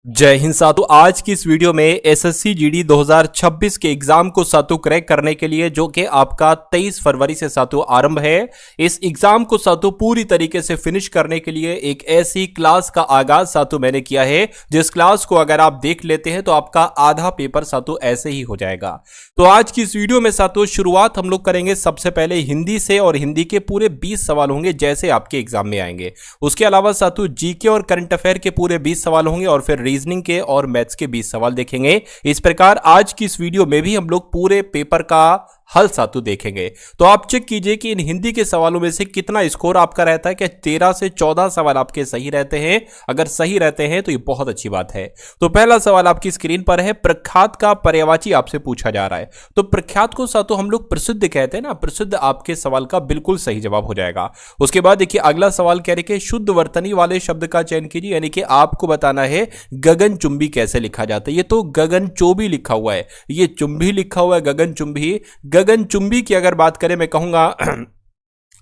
जय हिंद साथियों। आज की इस वीडियो में एसएससी जीडी 2026 के एग्जाम को साथियों क्रैक करने के लिए जो कि आपका 23 फरवरी से साथियों आरंभ है, इस एग्जाम को साथियों पूरी तरीके से फिनिश करने के लिए एक ऐसी क्लास का आगाज साथियों मैंने किया है जिस क्लास को अगर आप देख लेते हैं तो आपका आधा पेपर साथियों ऐसे ही हो जाएगा। तो आज की इस वीडियो में साथियों शुरुआत हम लोग करेंगे सबसे पहले हिंदी से, और हिंदी के पूरे 20 सवाल होंगे जैसे आपके एग्जाम में आएंगे। उसके अलावा साथियों जीके और करंट अफेयर के पूरे 20 सवाल होंगे और फिर रीजनिंग के और मैथ्स के 20 सवाल देखेंगे। इस प्रकार आज की इस वीडियो में भी हम लोग पूरे पेपर का हल साथियों देखेंगे। तो आप चेक कीजिए कि इन हिंदी के सवालों में से कितना स्कोर आपका रहता है। कि 13 से 14 सवाल आपके सही रहते हैं। अगर सही रहते हैं तो ये बहुत अच्छी बात है। तो पहला सवाल आपकी स्क्रीन पर है, प्रख्यात का पर्यायवाची आपसे पूछा जा रहा है। तो प्रख्यात को साथियों हम लोग प्रसिद्ध कहते हैं ना, प्रसिद्ध आपके सवाल का बिल्कुल सही जवाब हो जाएगा। उसके बाद देखिए अगला सवाल कह रहे कि शुद्ध वर्तनी वाले शब्द का चयन कीजिए, यानी कि आपको बताना है गगनचुंबी कैसे लिखा जाता है। ये तो गगनचोबी लिखा हुआ है, ये चुंबी लिखा हुआ है गगनचुंबी। गगनचुंबी की अगर बात करें मैं कहूंगा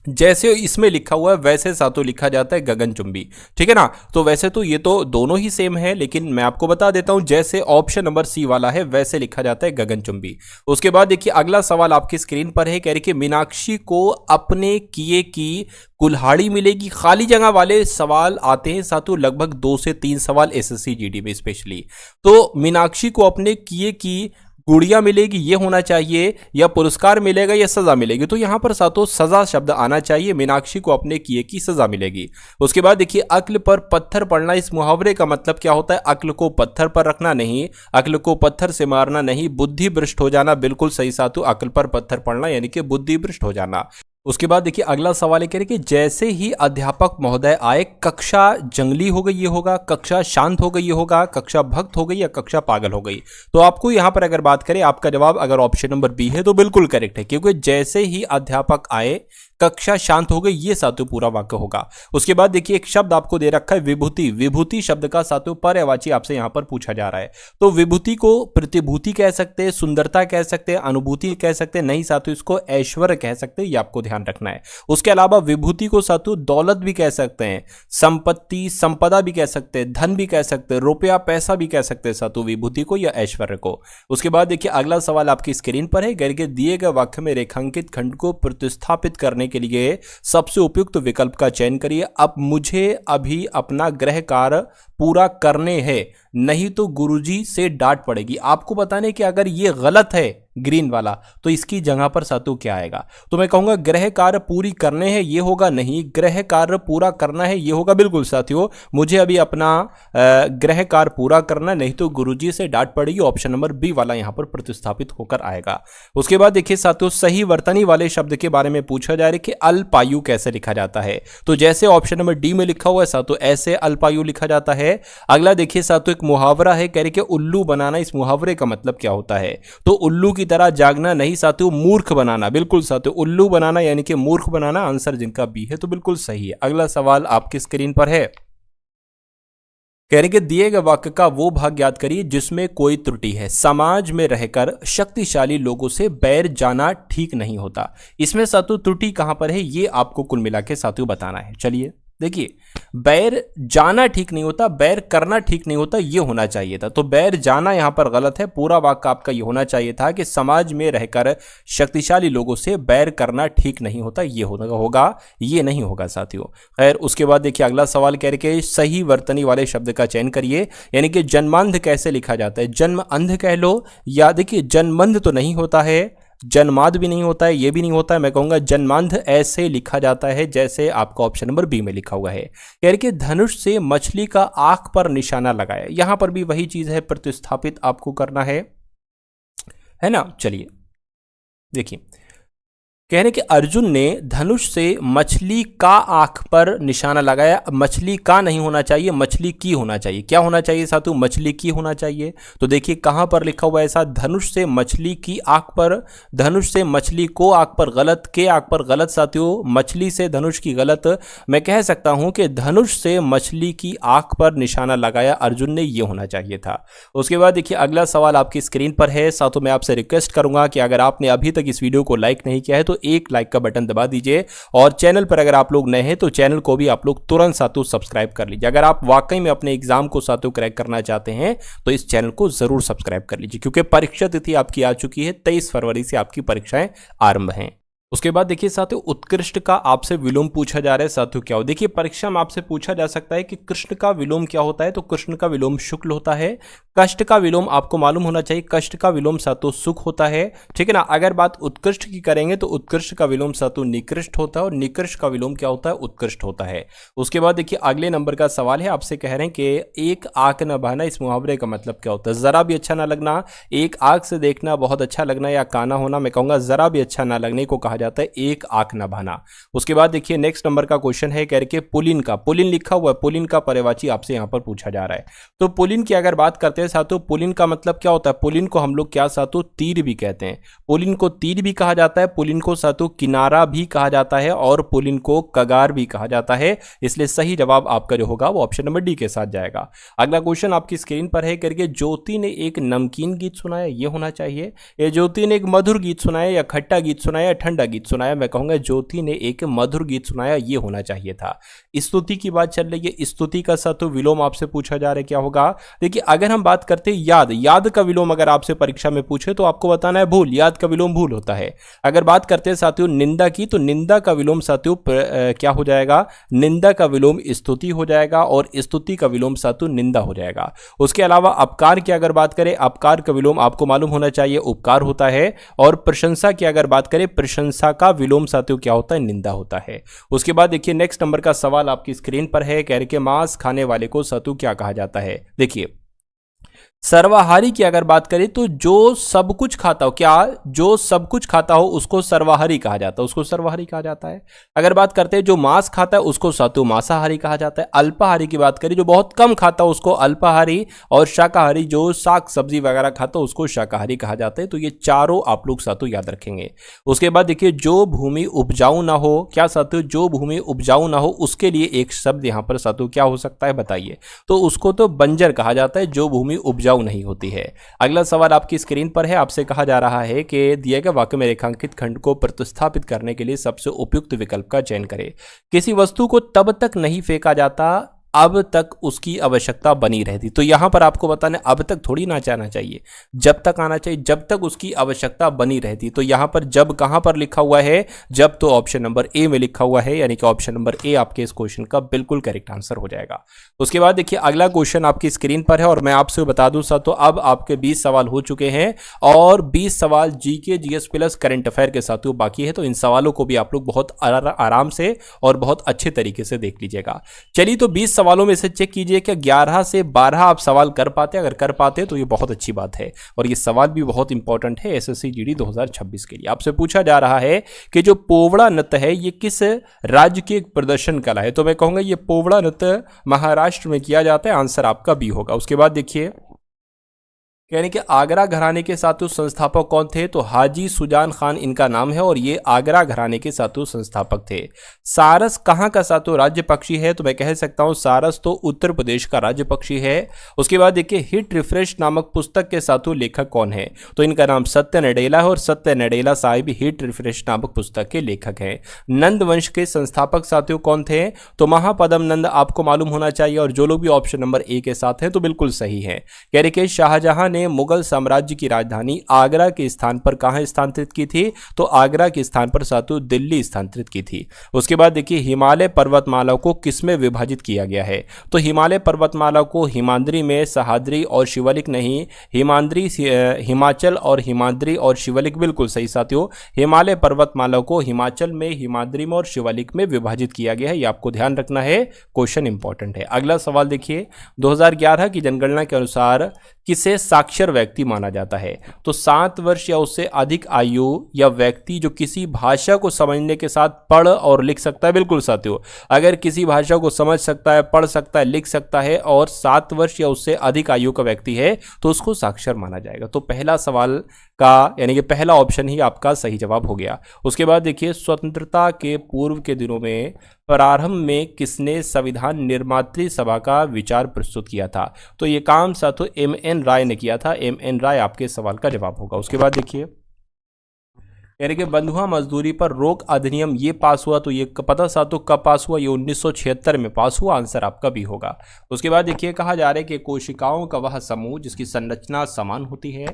जैसे इसमें लिखा हुआ है वैसे साथियों लिखा जाता है गगनचुंबी, ठीक है ना। तो वैसे तो ये तो दोनों ही सेम है, लेकिन मैं आपको बता देता हूं जैसे ऑप्शन नंबर सी वाला है वैसे लिखा जाता है गगनचुंबी। उसके बाद देखिए अगला सवाल आपकी स्क्रीन पर है, कह रही कि मीनाक्षी को अपने किए की कुल्हाड़ी मिलेगी। खाली जगह वाले सवाल आते हैं साथियों लगभग 2 से 3 सवाल एसएससी जीडी में स्पेशली। तो मीनाक्षी को अपने किए की गुड़िया मिलेगी ये होना चाहिए, या पुरस्कार मिलेगा या सजा मिलेगी। तो यहां पर साथियों सजा शब्द आना चाहिए, मीनाक्षी को अपने किए की सजा मिलेगी। उसके बाद देखिए अक्ल पर पत्थर पड़ना, इस मुहावरे का मतलब क्या होता है? अक्ल को पत्थर पर रखना नहीं, अक्ल को पत्थर से मारना नहीं, बुद्धि भ्रष्ट हो जाना। बिल्कुल सही साथियों, अक्ल पर पत्थर पड़ना यानी कि बुद्धि भ्रष्ट हो जाना। उसके बाद देखिए अगला सवाल है, कह रहे कि जैसे ही अध्यापक महोदय आए कक्षा जंगली हो गई ये होगा, कक्षा शांत हो गई ये होगा, कक्षा भक्त हो गई या कक्षा पागल हो गई। तो आपको यहां पर अगर बात करें आपका जवाब अगर ऑप्शन नंबर बी है तो बिल्कुल करेक्ट है, क्योंकि जैसे ही अध्यापक आए कक्षा शांत हो गई ये साथियों पूरा वाक्य होगा। उसके बाद देखिए एक शब्द आपको दे रखा है विभूति। विभूति शब्द का साथियों पर्यायवाची आपसे यहां पर पूछा जा रहा है। तो विभूति को प्रतिभूति कह सकते हैं, सुंदरता कह सकते हैं, अनुभूति कह सकते हैं, नहीं साथियों इसको ऐश्वर्य कह सकते हैं, ये आपको ध्यान रखना है। उसके अलावा विभूति को साथियों दौलत भी कह सकते हैं, संपत्ति संपदा भी कह सकते हैं, धन भी कह सकते हैं, रुपया पैसा भी कह सकते हैं साथियों विभूति को या ऐश्वर्य को। उसके बाद देखिए अगला सवाल आपकी स्क्रीन पर है, करके दिए गए वाक्य में रेखांकित खंड को प्रतिस्थापित करने के लिए सबसे उपयुक्त विकल्प का चयन करिए। अब मुझे अभी अपना गृह कार्य पूरा करने हैं, नहीं तो गुरुजी से डांट पड़ेगी। आपको बताने कि अगर ये गलत है ग्रीन वाला तो इसकी जगह पर साथियों क्या आएगा। तो मैं कहूंगा गृह कार्य पूरी करने हैं ये होगा नहीं, गृह कार्य पूरा करना है ये होगा। बिल्कुल साथियों, मुझे अभी अपना गृह कार्य पूरा करना नहीं तो गुरुजी से डांट पड़ेगी, ऑप्शन नंबर बी वाला यहां पर प्रतिस्थापित होकर आएगा। उसके बाद देखिए साथियों सही वर्तनी वाले शब्द के बारे में पूछा जा रहा है कि अल्पायु कैसे लिखा जाता है। तो जैसे ऑप्शन नंबर डी में लिखा हुआ है साथियों ऐसे अल्पायु लिखा जाता है। अगला देखिए साथियों एक मुहावरा है, कह रहे कि उल्लू बनाना, इस मुहावरे का मतलब क्या होता है? तो उल्लू की तरह जागना नहीं साथियों, मूर्ख बनाना। बिल्कुल साथियों उल्लू बनाना यानी कि मूर्ख बनाना, आंसर जिनका बी है तो बिल्कुल सही है। अगला सवाल आपकी स्क्रीन पर है, कह रहे कि दिए गए वाक्य का वो भाग याद करिए जिसमें कोई त्रुटि है। समाज में रहकर शक्तिशाली लोगों से बैर जाना ठीक नहीं होता। इसमें साथियों त्रुटि कहां पर है ये आपको कुल मिला के साथियों बताना है। चलिए देखिए बैर जाना ठीक नहीं होता, बैर करना ठीक नहीं होता, ये होना चाहिए था। तो बैर जाना यहां पर गलत है, पूरा वाक्य आपका ये होना चाहिए था कि समाज में रहकर शक्तिशाली लोगों से बैर करना ठीक नहीं होता, ये होगा, ये नहीं होगा साथियों। खैर उसके बाद देखिए अगला सवाल कह रहे कि सही वर्तनी वाले शब्द का चयन करिए, यानी कि जन्मांध कैसे लिखा जाता है। जन्म अंध कह लो, या देखिए जन्मंध तो नहीं होता है, जन्माद भी नहीं होता है, ये भी नहीं होता है। मैं कहूंगा जन्मांध ऐसे लिखा जाता है जैसे आपका ऑप्शन नंबर बी में लिखा हुआ है। कह रहे कि धनुष से मछली का आंख पर निशाना लगाया, यहां पर भी वही चीज है, प्रतिस्थापित आपको करना है ना। चलिए देखिए कह रहे कि अर्जुन ने धनुष से मछली का आंख पर निशाना लगाया। मछली का नहीं होना चाहिए, मछली की होना चाहिए। क्या होना चाहिए साथियों? मछली की होना चाहिए। तो देखिए कहां पर लिखा हुआ है ऐसा, धनुष से मछली की आंख पर, धनुष से मछली को आंख पर गलत, के आंख पर गलत साथियों, मछली से धनुष की गलत। मैं कह सकता हूं कि धनुष से मछली की आंख पर निशाना लगाया अर्जुन ने, ये होना चाहिए था। उसके बाद देखिए अगला सवाल आपकी स्क्रीन पर है। साथियों मैं आपसे रिक्वेस्ट करूंगा कि अगर आपने अभी तक इस वीडियो को लाइक नहीं किया है तो तो एक लाइक का बटन दबा दीजिए और चैनल पर अगर आप लोग नए हैं तो चैनल को भी आप लोग तुरंत साथियों सब्सक्राइब कर लीजिए। अगर आप वाकई में अपने एग्जाम को साथियों क्रैक करना चाहते हैं तो इस चैनल को जरूर सब्सक्राइब कर लीजिए, क्योंकि परीक्षा तिथि आपकी आ चुकी है, 23 फरवरी से आपकी परीक्षाएं आरंभ हैं। उसके बाद देखिए साथियों, उत्कृष्ट का आपसे विलोम पूछा जा रहा है। साथियों क्या हो, देखिए परीक्षा में आपसे पूछा जा सकता है कि कृष्ण का विलोम क्या होता है, तो कृष्ण का विलोम शुक्ल होता है। कष्ट का विलोम आपको मालूम होना चाहिए, कष्ट का विलोम साथियों सुख होता है, ठीक है ना। अगर बात उत्कृष्ट की करेंगे तो उत्कृष्ट का विलोम साथियों निकृष्ट होता है और निकृष्ट का विलोम क्या होता है, उत्कृष्ट होता है। उसके बाद देखिए अगले नंबर का सवाल है, आपसे कह रहे हैं कि एक आंख न बहाना, इस मुहावरे का मतलब क्या होता है। जरा भी अच्छा ना लगना, एक आंख से देखना बहुत अच्छा लगना या काना होना, मैं कहूंगा जरा भी अच्छा ना लगने को कहा जाता है एक आंख न बहाना। उसके बाद देखिए नेक्स्ट नंबर का क्वेश्चन है, कह रहे कि पुलिन का, पुलिन लिखा हुआ है, पुलिन का पर्यायवाची आपसे यहां पर पूछा जा रहा है। तो पुलिन की अगर बात करते हैं साथियों, पुलिन का मतलब क्या होता है, पुलिन को हम लोग क्या साथियों तीर भी कहते हैं। पुलिन को तीर भी कहा जाता है, पुलिन को साथियों किनारा भी कहा जाता है और पुलिन को कगार भी कहा जाता है। इसलिए सही जवाब आपका जो होगा वो ऑप्शन नंबर डी के साथ जाएगा। अगला क्वेश्चन आपकी स्क्रीन पर है, करके ज्योति ने एक नमकीन गीत सुनाया, ये होना चाहिए। ये ज्योति ने एक मधुर गीत सुनाया या खट्टा गीत सुनाया या ठंडा गीत सुनाया, मैं कहूंगा ज्योति ने एक मधुर गीत सुनाया, ये होना चाहिए था। स्तुति की बात चल रही है, स्तुति का साथियों विलोम आपसे पूछा जा रहा है, क्या होगा। देखिए अगर हम बात करते हैं याद, याद का विलोम अगर आपसे परीक्षा में पूछे तो आपको बताना है भूल, याद का विलोम भूल होता है। अगर बात करते हैं साथियों निंदा की, तो निंदा का विलोम साथियों क्या हो जाएगा, निंदा का विलोम स्तुति हो जाएगा और स्तुति का विलोम साथियों निंदा हो जाएगा। उसके अलावा अपकार की अगर बात करें, अपकार का विलोम आपको मालूम होना चाहिए उपकार होता है। और प्रशंसा की अगर बात करें, प्रशंसा का विलोम साथियों क्या होता है, निंदा होता है। उसके बाद देखिए नेक्स्ट नंबर का सवाल आपकी स्क्रीन पर है, कह रहे कि मांस खाने वाले को साथियों क्या कहा जाता है। देखिए सर्वाहारी की अगर बात करें तो जो सब कुछ खाता हो, क्या जो सब कुछ खाता हो उसको सर्वाहारी कहा जाता है, उसको सर्वाहारी कहा जाता है। अगर बात करते हैं जो मांस खाता है उसको सातु मांसाहारी कहा जाता है। अल्पाहारी की बात करें, जो बहुत कम खाता हो उसको अल्पाहारी, और शाकाहारी जो साग सब्जी वगैरह खाता हो उसको शाकाहारी कहा जाता है। तो ये चारों आप लोग सातु याद रखेंगे। उसके बाद देखिए जो भूमि उपजाऊ ना हो, क्या सातु, जो भूमि उपजाऊ ना हो उसके लिए एक शब्द यहां पर सातु क्या हो सकता है बताइए। तो उसको तो बंजर कहा जाता है, जो भूमि उपजाऊ नहीं होती है। अगला सवाल आपकी स्क्रीन पर है, आपसे कहा जा रहा है कि दिए गए वाक्य में रेखांकित खंड को प्रतिस्थापित करने के लिए सबसे उपयुक्त विकल्प का चयन करें। किसी वस्तु को तब तक नहीं फेंका जाता अब तक उसकी आवश्यकता बनी रहती। तो यहां पर आपको बताना अब तक थोड़ी ना जाना चाहिए, जब तक आना चाहिए, जब तक उसकी आवश्यकता बनी रहती। तो यहां पर जब कहां पर लिखा हुआ है, जब, तो ऑप्शन नंबर ए में लिखा हुआ है, यानी कि ऑप्शन नंबर ए आपके इस क्वेश्चन का बिल्कुल करेक्ट आंसर हो जाएगा। उसके बाद देखिए अगला क्वेश्चन आपकी स्क्रीन पर है और मैं आपसे बता दूं तो अब आपके 20 सवाल हो चुके हैं और 20 सवाल GK GS plus current affair के साथ बाकी है। तो इन सवालों को भी आप लोग बहुत आराम से और बहुत अच्छे तरीके से देख लीजिएगा। चलिए तो 20 सवालों में से चेक कीजिए कि 11 से 12 आप सवाल कर पाते, अगर कर पाते तो ये बहुत अच्छी बात है। और ये सवाल भी बहुत इंपॉर्टेंट है एसएससी जीडी 2026 के लिए। आपसे पूछा जा रहा है कि जो पोवड़ा नृत्य है ये किस राज्य के प्रदर्शन कला है। तो मैं कहूंगा ये पोवड़ा नृत्य महाराष्ट्र में किया जाता है, आंसर आपका बी होगा। उसके बाद देखिए यानी कि आगरा घराने के सातु संस्थापक कौन थे, तो हाजी सुजान खान इनका नाम है और ये आगरा घराने के सातु संस्थापक थे। सारस कहाँ का सातु राज्य पक्षी है, तो मैं कह सकता हूँ सारस तो उत्तर प्रदेश का राज्य पक्षी है। उसके बाद देखिए हिट रिफ्रेश नामक पुस्तक के सातु लेखक कौन है, तो इनका नाम सत्य नडेला है और सत्य नडेला साहिब हिट रिफ्रेश नामक पुस्तक के लेखक हैं। नंद वंश के संस्थापक साथियों कौन थे, तो महापदम नंद आपको मालूम होना चाहिए और जो लोग भी ऑप्शन नंबर ए के साथ हैं तो बिल्कुल सही है। कह रहे कि शाहजहां ने मुगल साम्राज्य की राजधानी आगरा के स्थान पर कहां स्थानांतरित की थी, तो आगरा के स्थान पर सातु दिल्ली स्थानांतरित की थी। उसके बाद देखिए हिमालय पर्वतमाला को किसमें विभाजित किया गया है, तो हिमालय पर्वतमाला को हिमाद्री में, सहाद्री और शिवलिक नहीं, हिमाद्री हिमाचल और हिमाद्री और शिवलिक बिल्कुल सही साथियों। हिमालय पर्वतमाला को हिमाचल में, हिमाद्री में और शिवलिक में विभाजित किया गया है, ये आपको ध्यान रखना है, क्वेश्चन इंपॉर्टेंट है। अगला सवाल देखिए 2011 की जनगणना के अनुसार किसे साक्षर व्यक्ति माना जाता है, तो 7 वर्ष या उससे अधिक आयु या व्यक्ति जो किसी भाषा को समझने के साथ पढ़ और लिख सकता है, बिल्कुल साथियों अगर किसी भाषा को समझ सकता है, पढ़ सकता है, लिख सकता है और 7 वर्ष या उससे अधिक आयु का व्यक्ति है तो उसको साक्षर माना जाएगा। तो पहला सवाल का यानी कि पहला ऑप्शन ही आपका सही जवाब हो गया। उसके बाद देखिए स्वतंत्रता के पूर्व के दिनों में प्रारंभ में किसने संविधान निर्मात्री सभा का विचार प्रस्तुत किया था, तो ये काम साथियों एम एन राय ने किया था। एम एन राय आपके सवाल का जवाब होगा। उसके बाद देखिए यानी कि बंधुआ मजदूरी पर रोक अधिनियम ये पास हुआ, तो ये पता साथियों कब पास हुआ, ये 1976 में पास हुआ। आंसर आपका भी होगा। उसके बाद देखिए कहा जा रहा है कि कोशिकाओं का वह समूह जिसकी संरचना समान होती है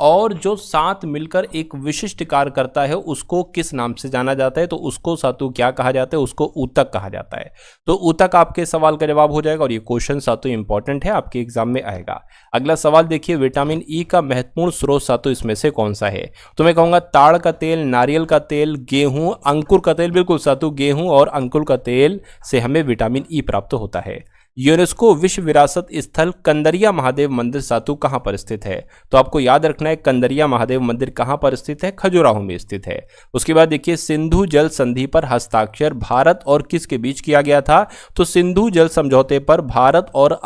और जो साथ मिलकर एक विशिष्ट कार्य करता है उसको किस नाम से जाना जाता है, तो उसको साथियों क्या कहा जाता है, उसको ऊतक कहा जाता है। तो ऊतक आपके सवाल का जवाब हो जाएगा और ये क्वेश्चन साथियों इंपॉर्टेंट है, आपके एग्जाम में आएगा। अगला सवाल देखिए, विटामिन ई का महत्वपूर्ण स्रोत साथियों इसमें से कौन सा है? तो मैं कहूंगा ताड़ का तेल, नारियल का तेल, गेहूं, अंकुर का तेल। बिल्कुल साथियों, गेहूं और अंकुर का तेल से हमें विटामिन ई प्राप्त होता है। यूनेस्को विश्व विरासत स्थल कंदरिया महादेव मंदिर सातु कहां पर स्थित है? तो आपको याद रखना है कंदरिया महादेव मंदिर कहां पर स्थित है, खजुराहो में स्थित है। उसके बाद देखिए सिंधु जल संधि पर हस्ताक्षर भारत और किसके बीच किया गया था? तो सिंधु जल समझौते पर भारत और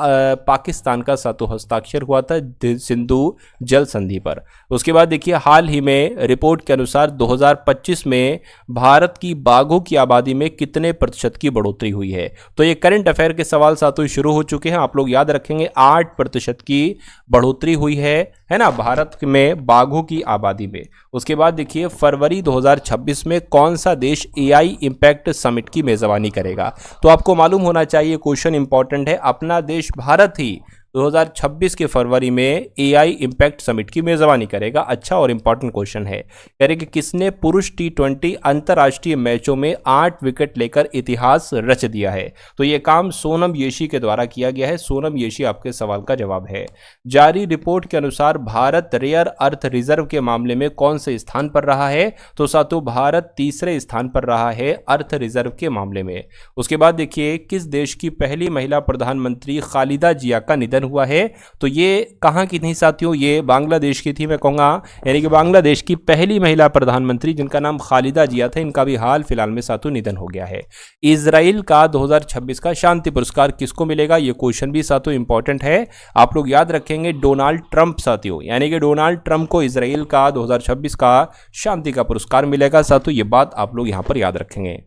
पाकिस्तान का सातु हस्ताक्षर हुआ था सिंधु जल संधि पर। उसके बाद देखिए हाल ही में रिपोर्ट के अनुसार 2025 में भारत की बाघों की आबादी में कितने प्रतिशत की बढ़ोतरी हुई है? तो ये करंट अफेयर के सवाल सातु शुरू हो चुके हैं, आप लोग याद रखेंगे 8% की बढ़ोतरी हुई है ना भारत में बाघों की आबादी में। उसके बाद देखिए फरवरी 2026 में कौन सा देश एआई इंपैक्ट समिट की मेजबानी करेगा? तो आपको मालूम होना चाहिए, क्वेश्चन इंपॉर्टेंट है, अपना देश भारत ही 2026 के फरवरी में एआई इंपैक्ट समिट की मेजबानी करेगा। अच्छा और इंपॉर्टेंट क्वेश्चन है, कह रहे कि किसने पुरुष T20 अंतरराष्ट्रीय मैचों में 8 विकेट लेकर इतिहास रच दिया है? तो यह काम सोनम येशी के द्वारा किया गया है। सोनम येशी आपके सवाल का जवाब है। जारी रिपोर्ट के अनुसार भारत रेयर अर्थ रिजर्व के मामले में कौन से स्थान पर रहा है? तो साथियों भारत तीसरे स्थान पर रहा है अर्थ रिजर्व के मामले में। उसके बाद देखिए किस देश की पहली महिला प्रधानमंत्री खालिदा जिया का निधन हुआ है? तो ये कहां की थी साथियों? ये बांग्लादेश की थी, मैं कहूंगा, यानी कि बांग्लादेश की पहली महिला प्रधानमंत्री जिनका नाम खालिदा जिया था, इनका भी हाल फिलहाल में साथियों निधन हो गया है। इजराइल का 2026 का शांति पुरस्कार किसको मिलेगा? ये क्वेश्चन भी साथियों इंपॉर्टेंट है, आप लोग याद रखेंगे, डोनाल्ड ट्रंप साथियों, यानी कि डोनाल्ड ट्रंप को इजराइल का 2026 का शांति का पुरस्कार मिलेगा साथियों, ये बात आप लोग यहां पर याद रखेंगे।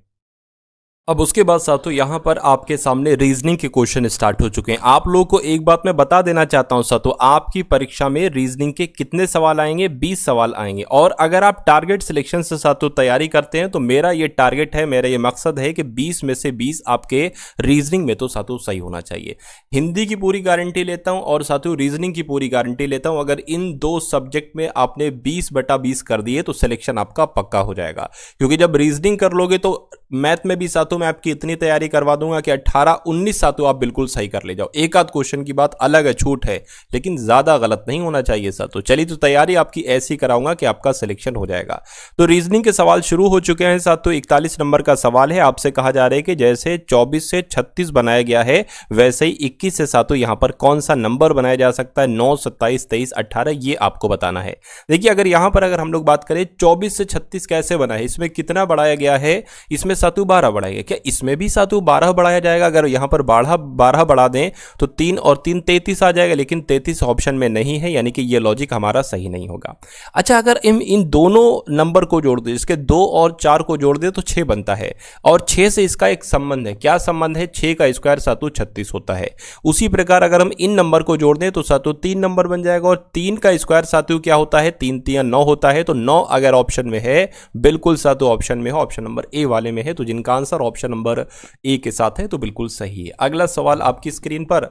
अब उसके बाद साथियों यहाँ पर आपके सामने रीजनिंग के क्वेश्चन स्टार्ट हो चुके हैं। आप लोगों को एक बात मैं बता देना चाहता हूं साथियों, आपकी परीक्षा में रीजनिंग के कितने सवाल आएंगे? 20 सवाल आएंगे। और अगर आप टारगेट सिलेक्शन से साथियों तैयारी करते हैं तो मेरा ये टारगेट है, मेरा ये मकसद है कि 20 में से 20 आपके रीजनिंग में तो साथियों सही होना चाहिए। हिंदी की पूरी गारंटी लेता हूं और साथियों रीजनिंग की पूरी गारंटी लेता हूं। अगर इन दो सब्जेक्ट में आपने 20/20 कर दिए तो सिलेक्शन आपका पक्का हो जाएगा, क्योंकि जब रीजनिंग कर लोगे तो मैथ में भी साथियों मैं आपकी इतनी तैयारी करवा दूंगा कि 18-19 साथियों आप बिल्कुल सही कर ले जाओ। एक आध क्वेश्चन की बात अलग है, छूट है, लेकिन ज्यादा गलत नहीं होना चाहिए साथियों। चलिए तो तैयारी आपकी ऐसी कराऊंगा कि आपका सिलेक्शन हो जाएगा। तो रीजनिंग के सवाल शुरू हो चुके हैं साथियों। 41 नंबर का सवाल है, आपसे कहा जा रहा है कि जैसे 24 से 36 बनाया गया है वैसे ही 21 से साथियों यहां पर कौन सा नंबर बनाया जा सकता है? 9, 27, 23, 18, ये आपको बताना है। देखिए अगर यहां पर अगर हम लोग बात करें 24 से 36 कैसे बना है, इसमें कितना बढ़ाया गया है? इसमें साथियों 12 बढ़ाएगा। क्या इसमें भी साथियों 12 बढ़ाया जाएगा? अगर यहां पर 12 बढ़ा दें तो 3 और 3 33 आ जाएगा, लेकिन 33 ऑप्शन में नहीं है, यानी कि ये लॉजिक हमारा सही नहीं होगा। अच्छा अगर इन दोनों नंबर को जोड़ दे, इसके 2 और 4 को जोड़ दे तो 6 बनता है, और 6 से इसका एक संबंध है। क्या संबंध है? 6 का स्क्वायर साथियों 36 होता है। उसी प्रकार अगर हम इन नंबर को जोड़ दें तो साथियों 3 नंबर बन जाएगा, और 3 का स्क्वायर साथियों क्या होता है? 3 3 9 होता है। तो 9 अगर ऑप्शन में है, बिल्कुल साथियों ऑप्शन में हो, ऑप्शन नंबर ए वाले में है, तो जिनका आंसर ऑप्शन नंबर ए के साथ है तो बिल्कुल सही है। अगला सवाल आपकी स्क्रीन पर,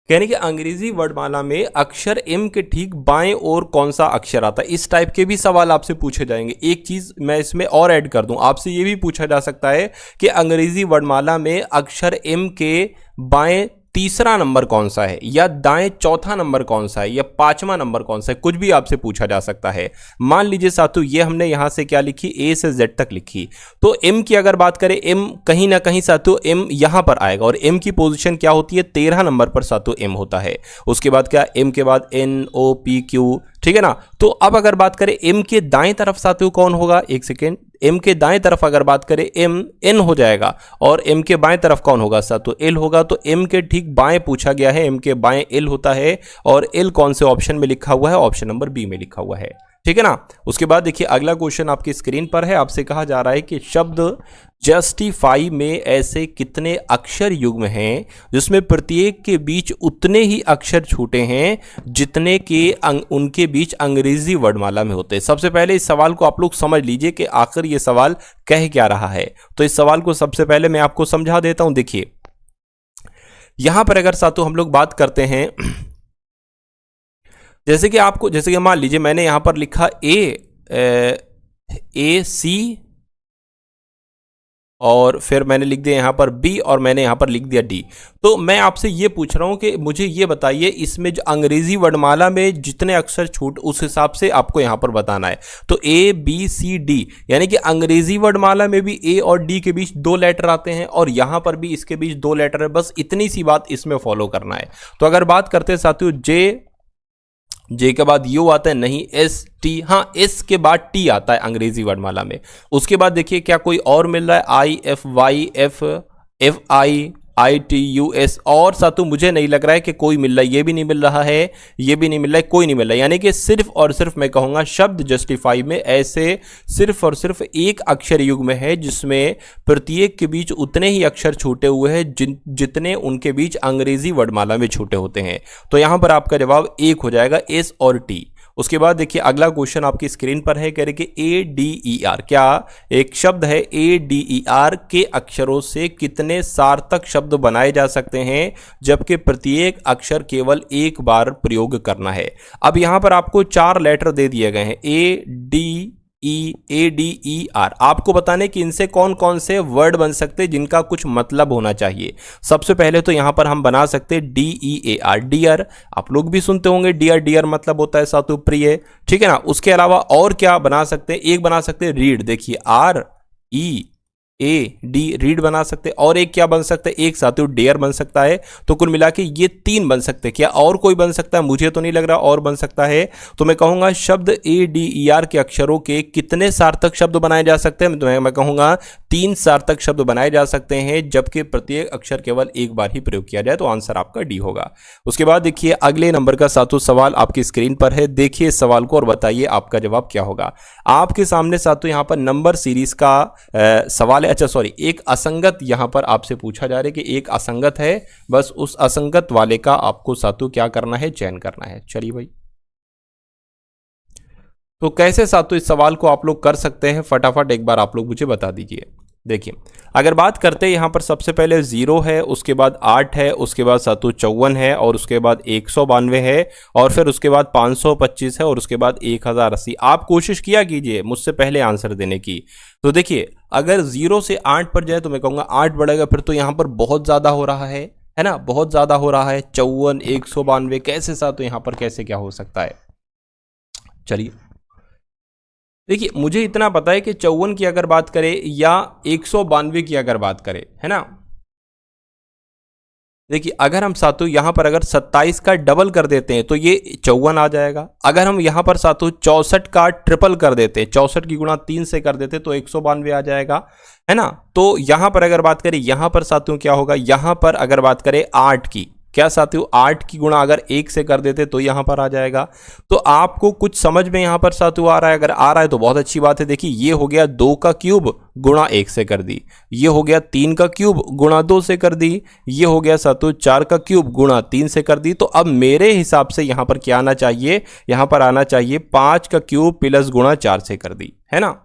यानी कि अंग्रेजी वर्णमाला में अक्षर एम के ठीक बाएं ओर कौन सा अक्षर आता है? इस टाइप के भी सवाल आपसे पूछे जाएंगे। एक चीज मैं इसमें और ऐड कर दूं, आपसे ये भी पूछा जा सकता है कि अंग्रेजी वर्णमाला में अक्षर एम के बाएं तीसरा नंबर कौन सा है, या दाएं चौथा नंबर कौन सा है, या 5वां नंबर कौन सा है, कुछ भी आपसे पूछा जा सकता है। मान लीजिए साथियों ये हमने यहां से क्या लिखी, ए से जेड तक लिखी, तो एम की अगर बात करें, एम कहीं ना कहीं साथियों एम यहां पर आएगा, और एम की पोजीशन क्या होती है? 13 नंबर पर साथियों एम होता है। उसके बाद क्या, एम के बाद एन ओ पी क्यू, ठीक है ना। तो अब अगर बात करें एम के दाएं तरफ साथियों कौन होगा? एक सेकेंड, एम के दाएं तरफ अगर बात करें एम एन हो जाएगा, और एम के बाएं तरफ कौन होगा साथियों? एल होगा। तो एम के ठीक बाएं पूछा गया है, एम के बाएं एल होता है, और एल कौन से ऑप्शन में लिखा हुआ है? ऑप्शन नंबर बी में लिखा हुआ है। ठीक है ना। उसके बाद देखिए अगला क्वेश्चन आपकी स्क्रीन पर है। आपसे कहा जा रहा है कि शब्द जस्टिफाई में ऐसे कितने अक्षर युग्म हैं जिसमें प्रत्येक के बीच उतने ही अक्षर छूटे हैं जितने के उनके बीच अंग्रेजी वर्णमाला में होते हैं। सबसे पहले इस सवाल को आप लोग समझ लीजिए कि आखिर ये सवाल कह क्या रहा है। तो इस सवाल को सबसे पहले मैं आपको समझा देता हूं। देखिए यहां पर अगर साथों हम लोग बात करते हैं, जैसे कि मान लीजिए मैंने यहां पर लिखा ए सी और फिर मैंने लिख दिया यहां पर बी और मैंने यहां पर लिख दिया डी। तो मैं आपसे ये पूछ रहा हूं कि मुझे ये बताइए इसमें जो अंग्रेजी वर्णमाला में जितने अक्षर छूट उस हिसाब से आपको यहां पर बताना है। तो ए बी सी डी यानी कि अंग्रेजी वर्णमाला में भी ए और डी के बीच 2 लेटर आते हैं और यहां पर भी इसके बीच 2 लेटर है। बस इतनी सी बात इसमें फॉलो करना है। तो अगर बात करते हैं साथियों जे के बाद यू आता है, नहीं एस टी, हाँ एस के बाद टी आता है अंग्रेजी वर्णमाला में। उसके बाद देखिए क्या कोई और मिल रहा है, I F Y F I I T U S, और साथों मुझे नहीं लग रहा है कि कोई मिल रहा है। ये भी नहीं मिल रहा है, ये भी नहीं मिल रहा है, कोई नहीं मिल रहा है। यानी कि सिर्फ और सिर्फ मैं कहूंगा शब्द जस्टिफाई में ऐसे सिर्फ और सिर्फ एक अक्षर युग्म है जिसमें प्रत्येक के बीच उतने ही अक्षर छूटे हुए हैं जितने उनके बीच अंग्रेजी वर्णमाला में छूटे होते हैं। तो यहां पर आपका जवाब एक हो जाएगा, एस और टी। उसके बाद देखिए अगला क्वेश्चन आपकी स्क्रीन पर है, कह रहे कि ए डी ई आर, क्या एक शब्द है ए डी ई आर के अक्षरों से कितने सार्थक शब्द बनाए जा सकते हैं जबकि प्रत्येक अक्षर केवल एक बार प्रयोग करना है। अब यहां पर आपको 4 लेटर दे दिए गए हैं, ए डी ई आर। आपको बताने कि इनसे कौन कौन से वर्ड बन सकते हैं जिनका कुछ मतलब होना चाहिए। सबसे पहले तो यहां पर हम बना सकते हैं D E A R, dear. आप लोग भी सुनते होंगे डियर, डियर मतलब होता है साथों प्रिय, ठीक है ना। उसके अलावा और क्या बना सकते हैं, एक बना सकते हैं रीड, देखिए R E A D, read बना सकते हैं। और एक क्या बन सकता है, एक साथियों डेयर बन सकता है। तो कुल मिला के ये 3 बन सकते हैं। क्या और कोई बन सकता है, मुझे तो नहीं लग रहा और बन सकता है। तो मैं कहूंगा शब्द ए डी ई आर के अक्षरों के कितने सार्थक शब्द बनाए जा सकते हैं, तो मैं कहूंगा 3 सार्थक शब्द बनाए जा सकते हैं जबकि प्रत्येक अक्षर केवल एक बार ही प्रयोग किया जाए। तो आंसर आपका डी होगा। उसके बाद देखिए अगले नंबर का साथियों सवाल आपकी स्क्रीन पर है। देखिए इस सवाल को और बताइए आपका जवाब क्या होगा। आपके सामने साथियों यहां पर नंबर सीरीज का सवाल, अच्छा सॉरी, एक असंगत यहां पर आपसे पूछा जा रहा है कि एक असंगत है, बस उस असंगत वाले का आपको साथियों क्या करना है, चयन करना है। चलिए भाई, तो कैसे साथियों इस सवाल को आप लोग कर सकते हैं फटाफट एक बार आप लोग मुझे बता दीजिए। देखिए अगर बात करते हैं यहां पर सबसे पहले 0 है, उसके बाद 8 है, उसके बाद सातु 54 है, और उसके बाद 192 है, और फिर उसके बाद 525 है, और उसके बाद 1080। आप कोशिश किया कीजिए मुझसे पहले आंसर देने की। तो देखिए अगर 0 से 8 पर जाए तो मैं कहूंगा 8 बढ़ेगा, फिर तो यहां पर बहुत ज्यादा हो रहा है ना, बहुत ज्यादा हो रहा है। 54 192 कैसे सातु यहां पर कैसे क्या हो सकता है। चलिए देखिए मुझे इतना पता है कि 54 की अगर बात करें या 192 की अगर बात करें, है ना, देखिए अगर हम सातों यहां पर अगर 27 का डबल कर देते हैं तो ये 54 आ जाएगा। अगर हम यहां पर सातों 64 का ट्रिपल कर देते हैं, 64 की गुणा 3 से कर देते तो 192 आ जाएगा, है ना। तो यहां पर अगर बात करें, यहां पर साथियों क्या होगा, यहां पर अगर बात करें 8 की, क्या साथियों 8 की गुणा अगर 1 से कर देते तो यहां पर आ जाएगा। तो आपको कुछ समझ में यहां पर साथियों आ रहा है, अगर आ रहा है तो बहुत अच्छी बात है। देखिए ये हो गया 2 का क्यूब गुणा 1 से कर दी, ये हो गया 3 का क्यूब गुणा 2 से कर दी, ये हो गया साथियों 4 का क्यूब गुणा 3 से कर दी। तो अब मेरे हिसाब से यहां पर क्या आना चाहिए, यहां पर आना चाहिए 5 का क्यूब प्लस गुणा 4 से कर दी, है ना।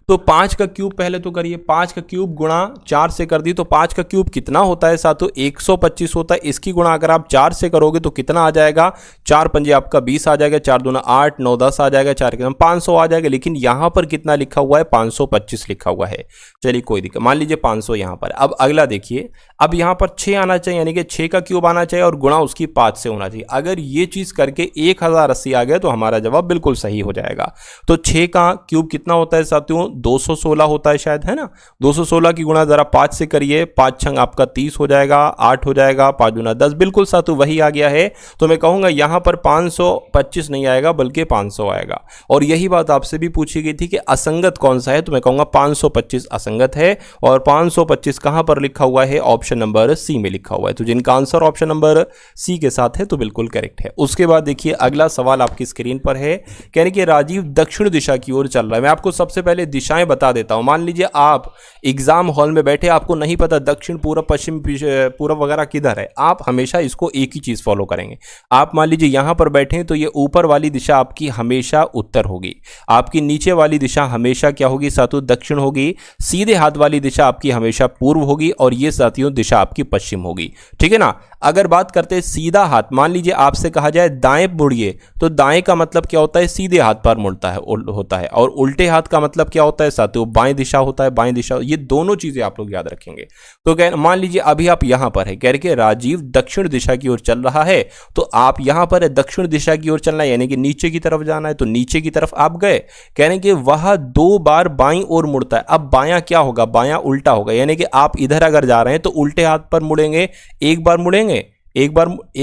तो 5 का क्यूब पहले तो करिए, 5 का क्यूब गुणा 4 से कर दी, तो 5 का क्यूब कितना होता है साथियों 125 होता है। इसकी गुणा अगर आप 4 से करोगे तो कितना आ जाएगा, 4 पंजे आपका 20 आ जाएगा, 4 दूना 8, 9 10 आ जाएगा, 4 के 500 आ जाएगा। लेकिन यहां पर कितना लिखा हुआ है, 525 लिखा हुआ है। चलिए कोई दिक्कत, मान लीजिए 500 यहां पर। अब अगला देखिए, अब यहां पर 6 आना चाहिए, यानी कि 6 का क्यूब आना चाहिए और गुणा उसकी 5 से होना चाहिए। अगर ये चीज करके 1080 आ गया तो हमारा जवाब बिल्कुल सही हो जाएगा। तो 6 का क्यूब कितना होता है साथियों 216 होता है शायद, है ना। 216 की गुणा जरा 5 से करिए, 5 छंग आपका 30 हो जाएगा, 8 हो जाएगा, 5 दूना 10, बिल्कुल साथियों वही आ गया है। तो मैं कहूंगा यहां पर 525 नहीं आएगा बल्कि 500 आएगा। और यही बात आपसे भी पूछी गई थी कि असंगत कौन सा है, तो मैं कहूंगा 525 असंगत है। और 525 कहां पर लिखा हुआ है, ऑप्शन नंबर सी में लिखा हुआ है। तो जिनका आंसर ऑप्शन नंबर सी के साथ है तो बिल्कुल करेक्ट है। उसके बाद देखिए अगला सवाल आपकी स्क्रीन पर है, कह रहे कि राजीव दक्षिण दिशा की ओर चल रहा है। मैं आपको सबसे पहले दिशाएं बता देता हूं। मान लीजिए आप एग्जाम हॉल में बैठे, आपको नहीं पता दक्षिण पूर्व पश्चिम पूर्व वगैरह किधर है, आप हमेशा इसको एक ही चीज फॉलो करेंगे। आप मान लीजिए यहां पर बैठे हैं तो ये ऊपर वाली दिशा आपकी हमेशा उत्तर होगी, आपकी नीचे वाली दिशा हमेशा क्या होगी साथियों, दक्षिण होगी। सीधे हाथ वाली दिशा आपकी हमेशा पूर्व होगी और ये साथियों दिशा आपकी पश्चिम होगी, ठीक है ना। अगर बात करते हैं सीधा हाथ, मान लीजिए आपसे कहा जाए दाएं मुड़िए, तो दाएं का मतलब क्या होता है, सीधे हाथ पर मुड़ता है होता है। और उल्टे हाथ का मतलब क्या होता है साथियों, बाएं दिशा होता है, बाएं दिशा। ये दोनों चीजें आप लोग याद रखेंगे। तो मान लीजिए अभी आप यहां पर है, कह रहे कि राजीव दक्षिण दिशा की ओर चल रहा है, तो आप यहां पर है दक्षिण दिशा की ओर चलना है, यानी कि नीचे की तरफ जाना है, तो नीचे की तरफ आप गए। कह रहे हैं कि वह 2 बार बाईं ओर मुड़ता है। अब बायां क्या होगा, बायां उल्टा होगा, यानी कि आप इधर अगर जा रहे हैं तो उल्टे हाथ पर मुड़ेंगे, एक बार मुड़ेंगे, एक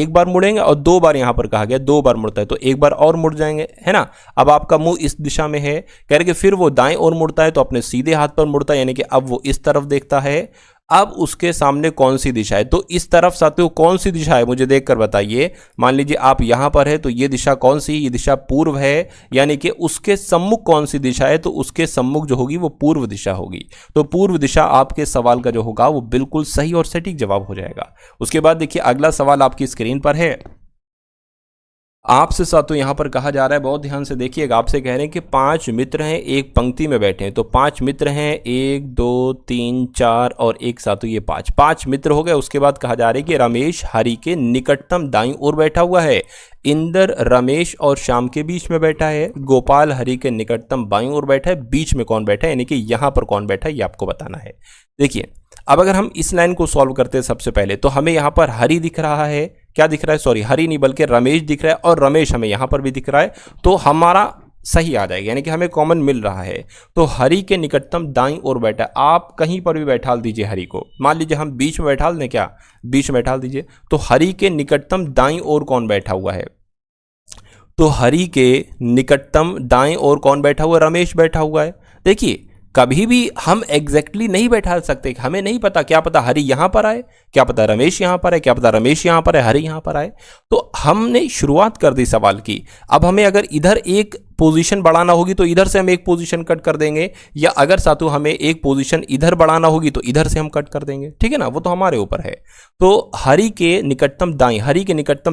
बार मुड़ेंगे, और 2 बार यहां पर कहा गया 2 बार मुड़ता है तो एक बार और मुड़ जाएंगे, है ना। अब आपका मुंह इस दिशा में है, कह रहे कि फिर वो दाएं ओर मुड़ता है तो अपने सीधे हाथ पर मुड़ता है, यानी कि अब वो इस तरफ देखता है। अब उसके सामने कौन सी दिशा है, तो इस तरफ साथियों कौन सी दिशा है मुझे देखकर बताइए। मान लीजिए आप यहां पर है तो ये दिशा कौन सी, ये दिशा पूर्व है, यानी कि उसके सम्मुख कौन सी दिशा है, तो उसके सम्मुख जो होगी वो पूर्व दिशा होगी। तो पूर्व दिशा आपके सवाल का जो होगा वो बिल्कुल सही और सटीक जवाब हो जाएगा। उसके बाद देखिए अगला सवाल आपकी स्क्रीन पर है। आपसे साथियों यहां पर कहा जा रहा है, बहुत ध्यान से देखिएगा, आपसे कह रहे हैं कि 5 मित्र हैं, एक पंक्ति में बैठे हैं। तो 5 मित्र हैं, 1 2 3 4 और एक साथियों ये 5 मित्र हो गए। उसके बाद कहा जा रहा है कि रमेश हरि के निकटतम दाईं ओर बैठा हुआ है, इंदर रमेश और श्याम के बीच में बैठा है, गोपाल हरि के निकटतम बाईं ओर बैठा है, बीच में कौन बैठा है, यानी कि यहां पर कौन बैठा है ये आपको बताना है। देखिए अब अगर हम इस लाइन को सॉल्व करते हैं सबसे पहले, तो हमें यहां पर हरि दिख रहा है, क्या दिख रहा है, सॉरी हरि नहीं बल्कि रमेश दिख रहा है, और रमेश हमें यहां पर भी दिख रहा है, तो हमारा सही आ जाएगा, यानी कि हमें कॉमन मिल रहा है। तो हरि के निकटतम दाईं ओर बैठा है, आप कहीं पर भी बैठा दीजिए हरि को, मान लीजिए हम बीच में बैठा दें, क्या बीच में बैठा दीजिए। तो हरि के निकटतम दाईं ओर कौन बैठा हुआ है, तो हरि के निकटतम दाएं ओर कौन बैठा हुआ है, रमेश बैठा हुआ है। देखिए कभी भी हम एग्जैक्टली नहीं बैठा सकते, हमें नहीं पता, क्या पता हरि यहां पर आए, क्या पता रमेश यहां पर है, क्या पता रमेश यहां पर है, हरि यहां पर आए। तो हमने शुरुआत कर दी सवाल की। अब हमें अगर इधर एक पोजीशन बढ़ाना होगी तो इधर से हम एक पोजीशन कट कर देंगे, या अगर साथियों हमें एक पोजीशन इधर बढ़ाना होगी तो इधर से हम कट कर देंगे, ठीक है ना, वो तो हमारे ऊपर है। तो हरि के निकटतम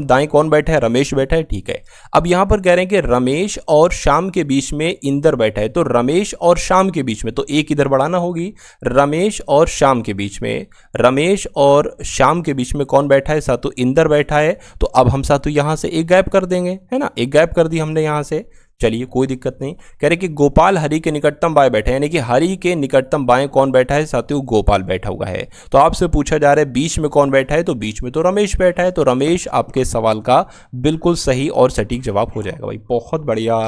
दाएं कौन बैठा है, रमेश बैठा है, ठीक है। अब यहां पर कह रहे हैं कि रमेश और श्याम के बीच में इंदर बैठा है, तो रमेश और श्याम के बीच में तो एक इधर बढ़ाना होगी, रमेश और श्याम के बीच में, रमेश और श्याम के बीच में कौन बैठा है साथियों, इंदर बैठा है। तो अब हम साथियों यहां से एक गैप कर देंगे, है ना, एक गैप कर दी हमने यहां से, चलिए कोई दिक्कत नहीं। कह रहे कि गोपाल हरि के निकटतम बाएं बैठे, यानी कि हरि के निकटतम बाएं कौन बैठा है साथियों, गोपाल बैठा हुआ है। तो आपसे पूछा जा रहा है बीच में कौन बैठा है, तो बीच में तो रमेश बैठा है। तो रमेश आपके सवाल का बिल्कुल सही और सटीक जवाब हो जाएगा। भाई बहुत बढ़िया,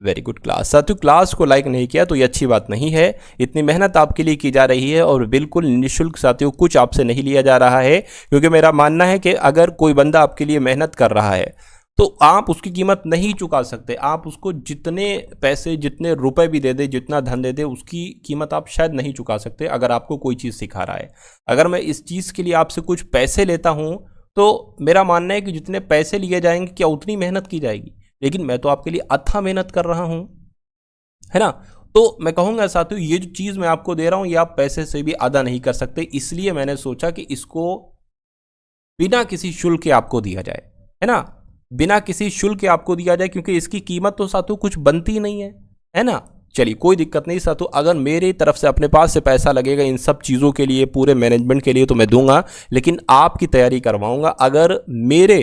वेरी गुड क्लास। साथियों क्लास को लाइक नहीं किया तो ये अच्छी बात नहीं है, इतनी मेहनत आपके लिए की जा रही है और बिल्कुल निःशुल्क साथियों कुछ आपसे नहीं लिया जा रहा है, क्योंकि मेरा मानना है कि अगर कोई बंदा आपके लिए मेहनत कर रहा है तो आप उसकी कीमत नहीं चुका सकते। आप उसको जितने पैसे, जितने रुपए भी दे दे, जितना धन दे दे, उसकी कीमत आप शायद नहीं चुका सकते अगर आपको कोई चीज़ सिखा रहा है। अगर मैं इस चीज़ के लिए आपसे कुछ पैसे लेता हूं तो मेरा मानना है कि जितने पैसे लिए जाएंगे क्या उतनी मेहनत की जाएगी, लेकिन मैं तो आपके लिए अथाह मेहनत कर रहा हूं, है ना। तो मैं कहूँगा साथियों ये जो चीज़ मैं आपको दे रहा हूँ ये आप पैसे से भी अदा नहीं कर सकते, इसलिए मैंने सोचा कि इसको बिना किसी शुल्क के आपको दिया जाए, है ना, बिना किसी शुल्क के आपको दिया जाए, क्योंकि इसकी कीमत तो साथियों कुछ बनती नहीं है ना। चलिए कोई दिक्कत नहीं साथियों, अगर मेरी तरफ से अपने पास से पैसा लगेगा इन सब चीज़ों के लिए, पूरे मैनेजमेंट के लिए, तो मैं दूंगा, लेकिन आपकी तैयारी करवाऊंगा। अगर मेरे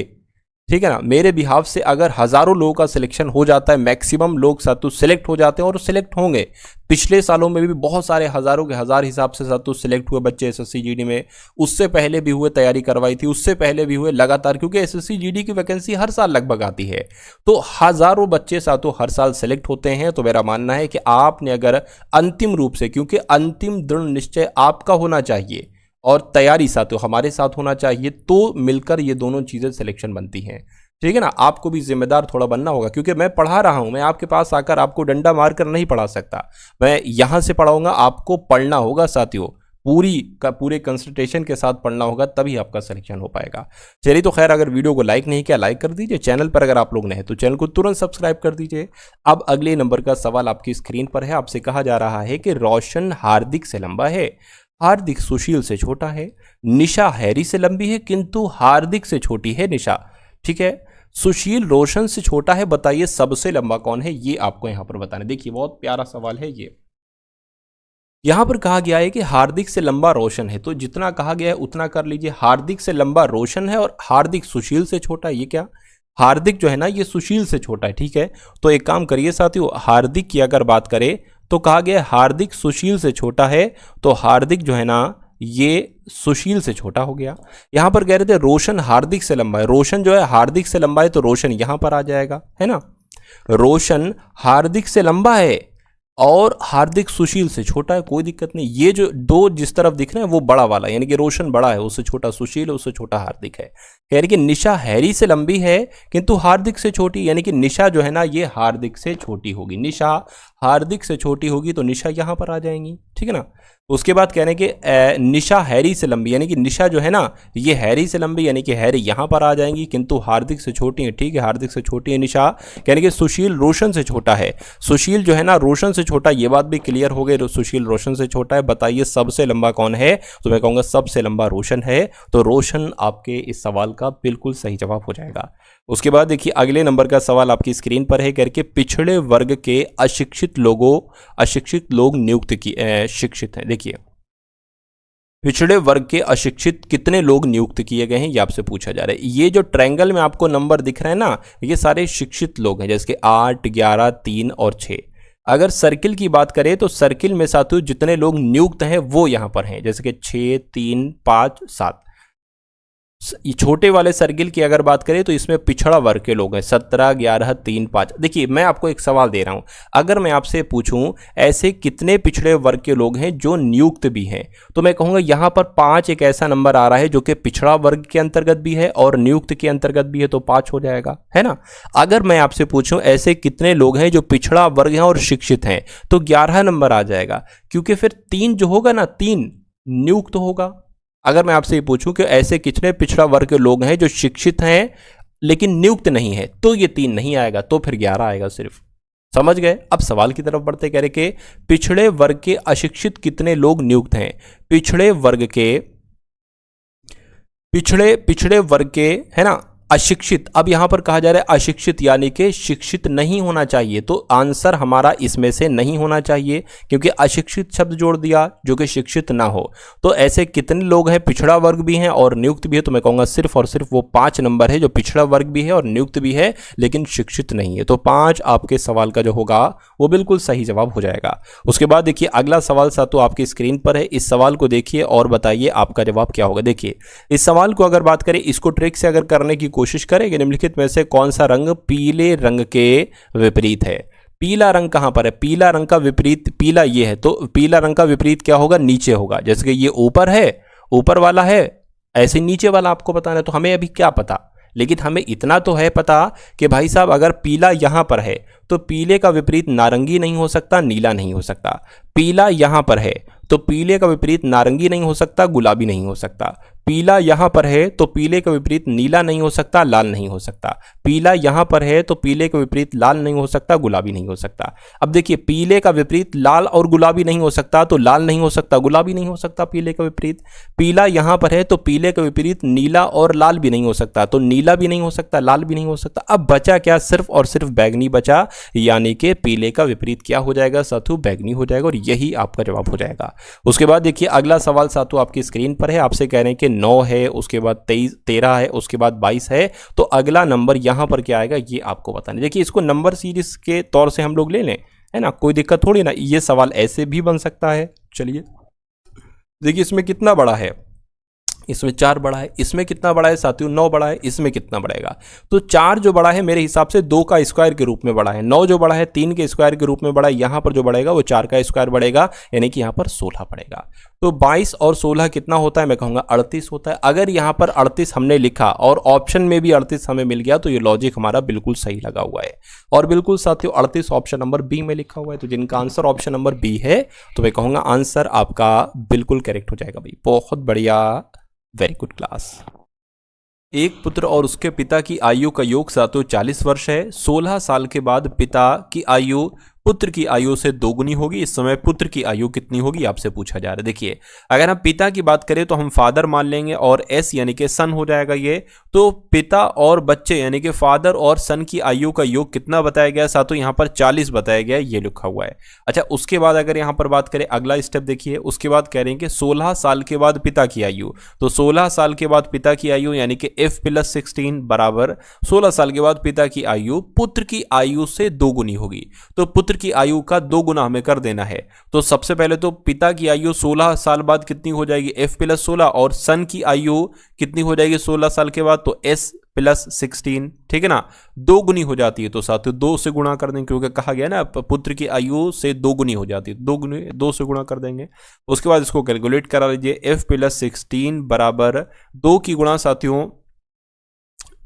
ठीक है ना। मेरे बिहाफ से अगर हजारों लोगों का सिलेक्शन हो जाता है, मैक्सिमम लोग सातु सिलेक्ट हो जाते हैं और सिलेक्ट होंगे। पिछले सालों में भी बहुत सारे हजारों के हजार हिसाब से सातु सिलेक्ट हुए बच्चे एसएससी जीडी में। उससे पहले भी हुए, तैयारी करवाई थी, उससे पहले भी हुए, लगातार, क्योंकि एसएससी जीडी की वैकेंसी हर साल लगभग आती है। तो हजारों बच्चे सातु हर साल सिलेक्ट होते हैं। तो मेरा मानना है कि आपने अगर अंतिम रूप से, क्योंकि अंतिम दृढ़ निश्चय आपका होना चाहिए और तैयारी साथ हमारे साथ होना चाहिए, तो मिलकर ये दोनों चीजें सिलेक्शन बनती हैं। ठीक है ना। आपको भी जिम्मेदार थोड़ा बनना होगा, क्योंकि मैं पढ़ा रहा हूं, मैं आपके पास आकर आपको डंडा मारकर नहीं पढ़ा सकता, मैं यहां से पढ़ाऊंगा। आपको पढ़ना होगा साथियों, पूरे कंसंट्रेशन के साथ पढ़ना होगा, तभी आपका सिलेक्शन हो पाएगा। चलिए, तो खैर अगर वीडियो को लाइक नहीं किया, लाइक कर दीजिए। चैनल पर अगर आप लोग नए हैं तो चैनल को तुरंत सब्सक्राइब कर दीजिए। अब अगले नंबर का सवाल आपकी स्क्रीन पर है। आपसे कहा जा रहा है कि रोशन हार्दिक से लंबा है, हार्दिक सुशील से छोटा है, निशा हैरी से लंबी है किंतु हार्दिक से छोटी है निशा। ठीक है, सुशील रोशन से छोटा है, बताइए सबसे लंबा कौन है, ये आपको यहां पर बताना। देखिए बहुत प्यारा सवाल है ये। यहां पर कहा गया है कि हार्दिक से लंबा रोशन है, तो जितना कहा गया है उतना कर लीजिए। हार्दिक से लंबा रोशन है और हार्दिक सुशील से छोटा है। ये क्या, हार्दिक जो है ना ये सुशील से छोटा है। ठीक है, तो एक काम करिए साथियों, हार्दिक की अगर बात करें तो कहा गया हार्दिक सुशील से छोटा है, तो हार्दिक जो है ना ये सुशील से छोटा हो गया। यहां पर कह रहे थे रोशन हार्दिक से लंबा है, रोशन जो है हार्दिक से लंबा है, तो रोशन यहां पर आ जाएगा, है ना। रोशन हार्दिक से लंबा है और हार्दिक सुशील से छोटा है, कोई दिक्कत नहीं। ये जो दो जिस तरफ दिख रहे हैं वो बड़ा वाला, यानी कि रोशन बड़ा है, उससे छोटा सुशील है, उससे छोटा हार्दिक है। कह रही कि निशा हैरी से लंबी है किंतु हार्दिक से छोटी, यानी कि निशा जो है ना ये हार्दिक से छोटी होगी। निशा हार्दिक से छोटी होगी तो निशा यहां पर आ जाएंगी। ठीक है ना। उसके बाद कह रहे हैं कि निशा हैरी से लंबी, यानी कि निशा जो है ना ये हैरी से लंबी, यानी कि हैरी यहां पर आ जाएंगी किंतु हार्दिक से छोटी है। ठीक है, हार्दिक से छोटी है निशा। कहने कि सुशील रोशन से छोटा है, सुशील जो है ना रोशन से छोटा, ये बात भी क्लियर हो गई, सुशील रोशन से छोटा है। बताइए सबसे लंबा कौन है, तो मैं कहूंगा सबसे लंबा रोशन है। तो रोशन आपके इस सवाल का बिल्कुल सही जवाब हो जाएगा। उसके बाद देखिए अगले नंबर का सवाल आपकी स्क्रीन पर है। करके पिछड़े वर्ग के अशिक्षित लोग नियुक्त शिक्षित हैं। देखिए पिछड़े वर्ग के अशिक्षित कितने लोग नियुक्त किए गए हैं, ये आपसे पूछा जा रहा है। ये जो ट्रायंगल में आपको नंबर दिख रहे हैं ना, ये सारे शिक्षित लोग हैं, जैसे कि 8, 11, 3 और 6। अगर सर्किल की बात करें तो सर्किल में साथियों जितने लोग नियुक्त हैं वो यहां पर हैं, जैसे कि 6, 3, 5, 7। छोटे वाले सर्किल की अगर बात करें तो इसमें पिछड़ा वर्ग के लोग हैं, 17, 11, 3, 5। देखिए मैं आपको एक सवाल दे रहा हूं, अगर मैं आपसे पूछूं ऐसे कितने पिछड़े वर्ग के लोग हैं जो नियुक्त भी हैं, तो मैं कहूंगा यहां पर 5 एक ऐसा नंबर आ रहा है जो कि पिछड़ा वर्ग के अंतर्गत भी है और नियुक्त के अंतर्गत भी है, तो 5 हो जाएगा, है ना। अगर मैं आपसे पूछूं ऐसे कितने लोग हैं जो पिछड़ा वर्ग हैं और शिक्षित हैं, तो 11 नंबर आ जाएगा, क्योंकि फिर 3 जो होगा ना 3 नियुक्त होगा। अगर मैं आपसे ये पूछूं कि ऐसे कितने पिछड़ा वर्ग के लोग हैं जो शिक्षित हैं लेकिन नियुक्त नहीं है, तो ये 3 नहीं आएगा, तो फिर 11 आएगा सिर्फ। समझ गए। अब सवाल की तरफ बढ़ते, कह रहे कि पिछड़े वर्ग के अशिक्षित कितने लोग नियुक्त हैं। पिछड़े वर्ग के है ना अशिक्षित। अब यहां पर कहा जा रहा है अशिक्षित यानी कि शिक्षित नहीं होना चाहिए, तो आंसर हमारा इसमें से नहीं होना चाहिए, क्योंकि अशिक्षित शब्द जोड़ दिया जो कि शिक्षित ना हो। तो ऐसे कितने लोग हैं, पिछड़ा वर्ग भी हैं और नियुक्त भी है, तो मैं कहूंगा सिर्फ और सिर्फ वो 5 नंबर है जो पिछड़ा वर्ग भी है और नियुक्त भी है लेकिन शिक्षित नहीं है। तो 5 आपके सवाल का जो होगा वो बिल्कुल सही जवाब हो जाएगा। उसके बाद देखिए अगला सवाल साथों आपकी स्क्रीन पर है, इस सवाल को देखिए और बताइए आपका जवाब क्या होगा। देखिए इस सवाल को अगर बात करें, इसको ट्रिक से अगर करने की कोशिश करें कि निम्नलिखित में से कौन सा रंग पीले रंग के विपरीत है। पीला रंग कहां पर है, पीला रंग का विपरीत पीला ये है, तो पीला रंग का विपरीत क्या होगा, नीचे होगा। जैसे कि ये ऊपर है, ऊपर वाला है, ऐसे नीचे वाला आपको बताना है। तो हमें अभी क्या पता, लेकिन हमें इतना तो है पता कि भाई साहब अगर पीला यहां पर है तो पीले का विपरीत नारंगी नहीं हो सकता, नीला नहीं हो सकता। पीला यहां पर है तो पीले का विपरीत नारंगी नहीं हो सकता, गुलाबी नहीं हो सकता। पीला यहां पर है तो पीले का विपरीत नीला नहीं हो सकता, लाल नहीं हो सकता। पीला यहां पर है तो पीले का विपरीत लाल नहीं हो सकता, गुलाबी नहीं हो सकता। अब देखिए पीले का विपरीत लाल और गुलाबी नहीं हो सकता, तो लाल नहीं हो सकता, गुलाबी नहीं हो सकता पीले का विपरीत। पीला यहां पर है तो पीले का विपरीत नीला और लाल भी नहीं हो सकता, तो नीला भी नहीं हो सकता, लाल भी नहीं हो सकता। अब बचा क्या, सिर्फ और सिर्फ बैगनी बचा, यानी कि पीले का विपरीत क्या हो जाएगा साथू, बैगनी हो जाएगा, और यही आपका जवाब हो जाएगा। उसके बाद देखिए अगला सवाल साथू आपकी स्क्रीन पर है, आपसे कह रहे हैं कि 9 है, उसके बाद 23 13 है, उसके बाद 22 है, तो अगला नंबर यहां पर क्या आएगा ये आपको बताना। देखिए इसको नंबर सीरीज के तौर से हम लोग ले लें, है ना, कोई दिक्कत थोड़ी ना, ये सवाल ऐसे भी बन सकता है। चलिए देखिए इसमें कितना बड़ा है, इसमें 4 बड़ा है, इसमें कितना बड़ा है साथियों 9 बड़ा है, इसमें कितना बढ़ेगा, तो 4 जो बड़ा है मेरे हिसाब से 2 का स्क्वायर के रूप में बड़ा है, 9 जो बड़ा है 3 के स्क्वायर के रूप में बड़ा है, यहां पर जो बढ़ेगा वो 4 का स्क्वायर बढ़ेगा, यानी कि यहां पर 16 पड़ेगा। तो 22 और 16 कितना होता है, मैं कहूंगा 38 होता है। अगर यहां पर 38 हमने लिखा और ऑप्शन में भी 38 हमें मिल गया तो ये लॉजिक हमारा बिल्कुल सही लगा हुआ है। और बिल्कुल साथियों 38 ऑप्शन नंबर बी में लिखा हुआ है, तो जिनका आंसर ऑप्शन नंबर बी है तो मैं कहूंगा आंसर आपका बिल्कुल करेक्ट हो जाएगा भाई। बहुत बढ़िया, वेरी गुड क्लास। एक पुत्र और उसके पिता की आयु का योग साथियों 40 वर्ष है। 16 साल के बाद पिता की आयु पुत्र की आयु से दोगुनी होगी। इस समय पुत्र की आयु कितनी होगी आपसे पूछा जा रहा है। देखिए अगर हम पिता की बात करें तो हम फादर मान लेंगे और एस यानी कि सन हो जाएगा ये, तो पिता और बच्चे यानी कि फादर और सन की आयु का योग कितना बताया गया साथियों, यहाँ पर 40 बताया गया, ये लिखा हुआ है। अच्छा उसके बाद अगर यहाँ पर बात करें अगला स्टेप देखिए, उसके बाद कह रहे हैं कि 16 साल के बाद पिता की आयु, तो 16 साल के बाद पिता की आयु यानी कि f + 16 बराबर 16 साल के बाद पिता की आयु पुत्र की आयु से दोगुनी होगी। तो पुत्र की आयु का 2 गुना हमें कर देना है। तो सबसे पहले तो पिता की आयु 16 साल बाद कितनी हो जाएगी, f + 16, और सन की आयु कितनी हो जाएगी 16 साल के बाद, तो s + 16, ठीक है ना, 2 गुनी हो जाती है। तो साथियों 2 से गुणा कर देंगे, क्योंकि कहा गया ना पुत्र की आयु से 2 गुनी हो जाती है, 2 से गुणा कर देंगे। उसके बाद इसको कैलकुलेट करा लीजिए, f + 16 बराबर 2 की गुणा साथियों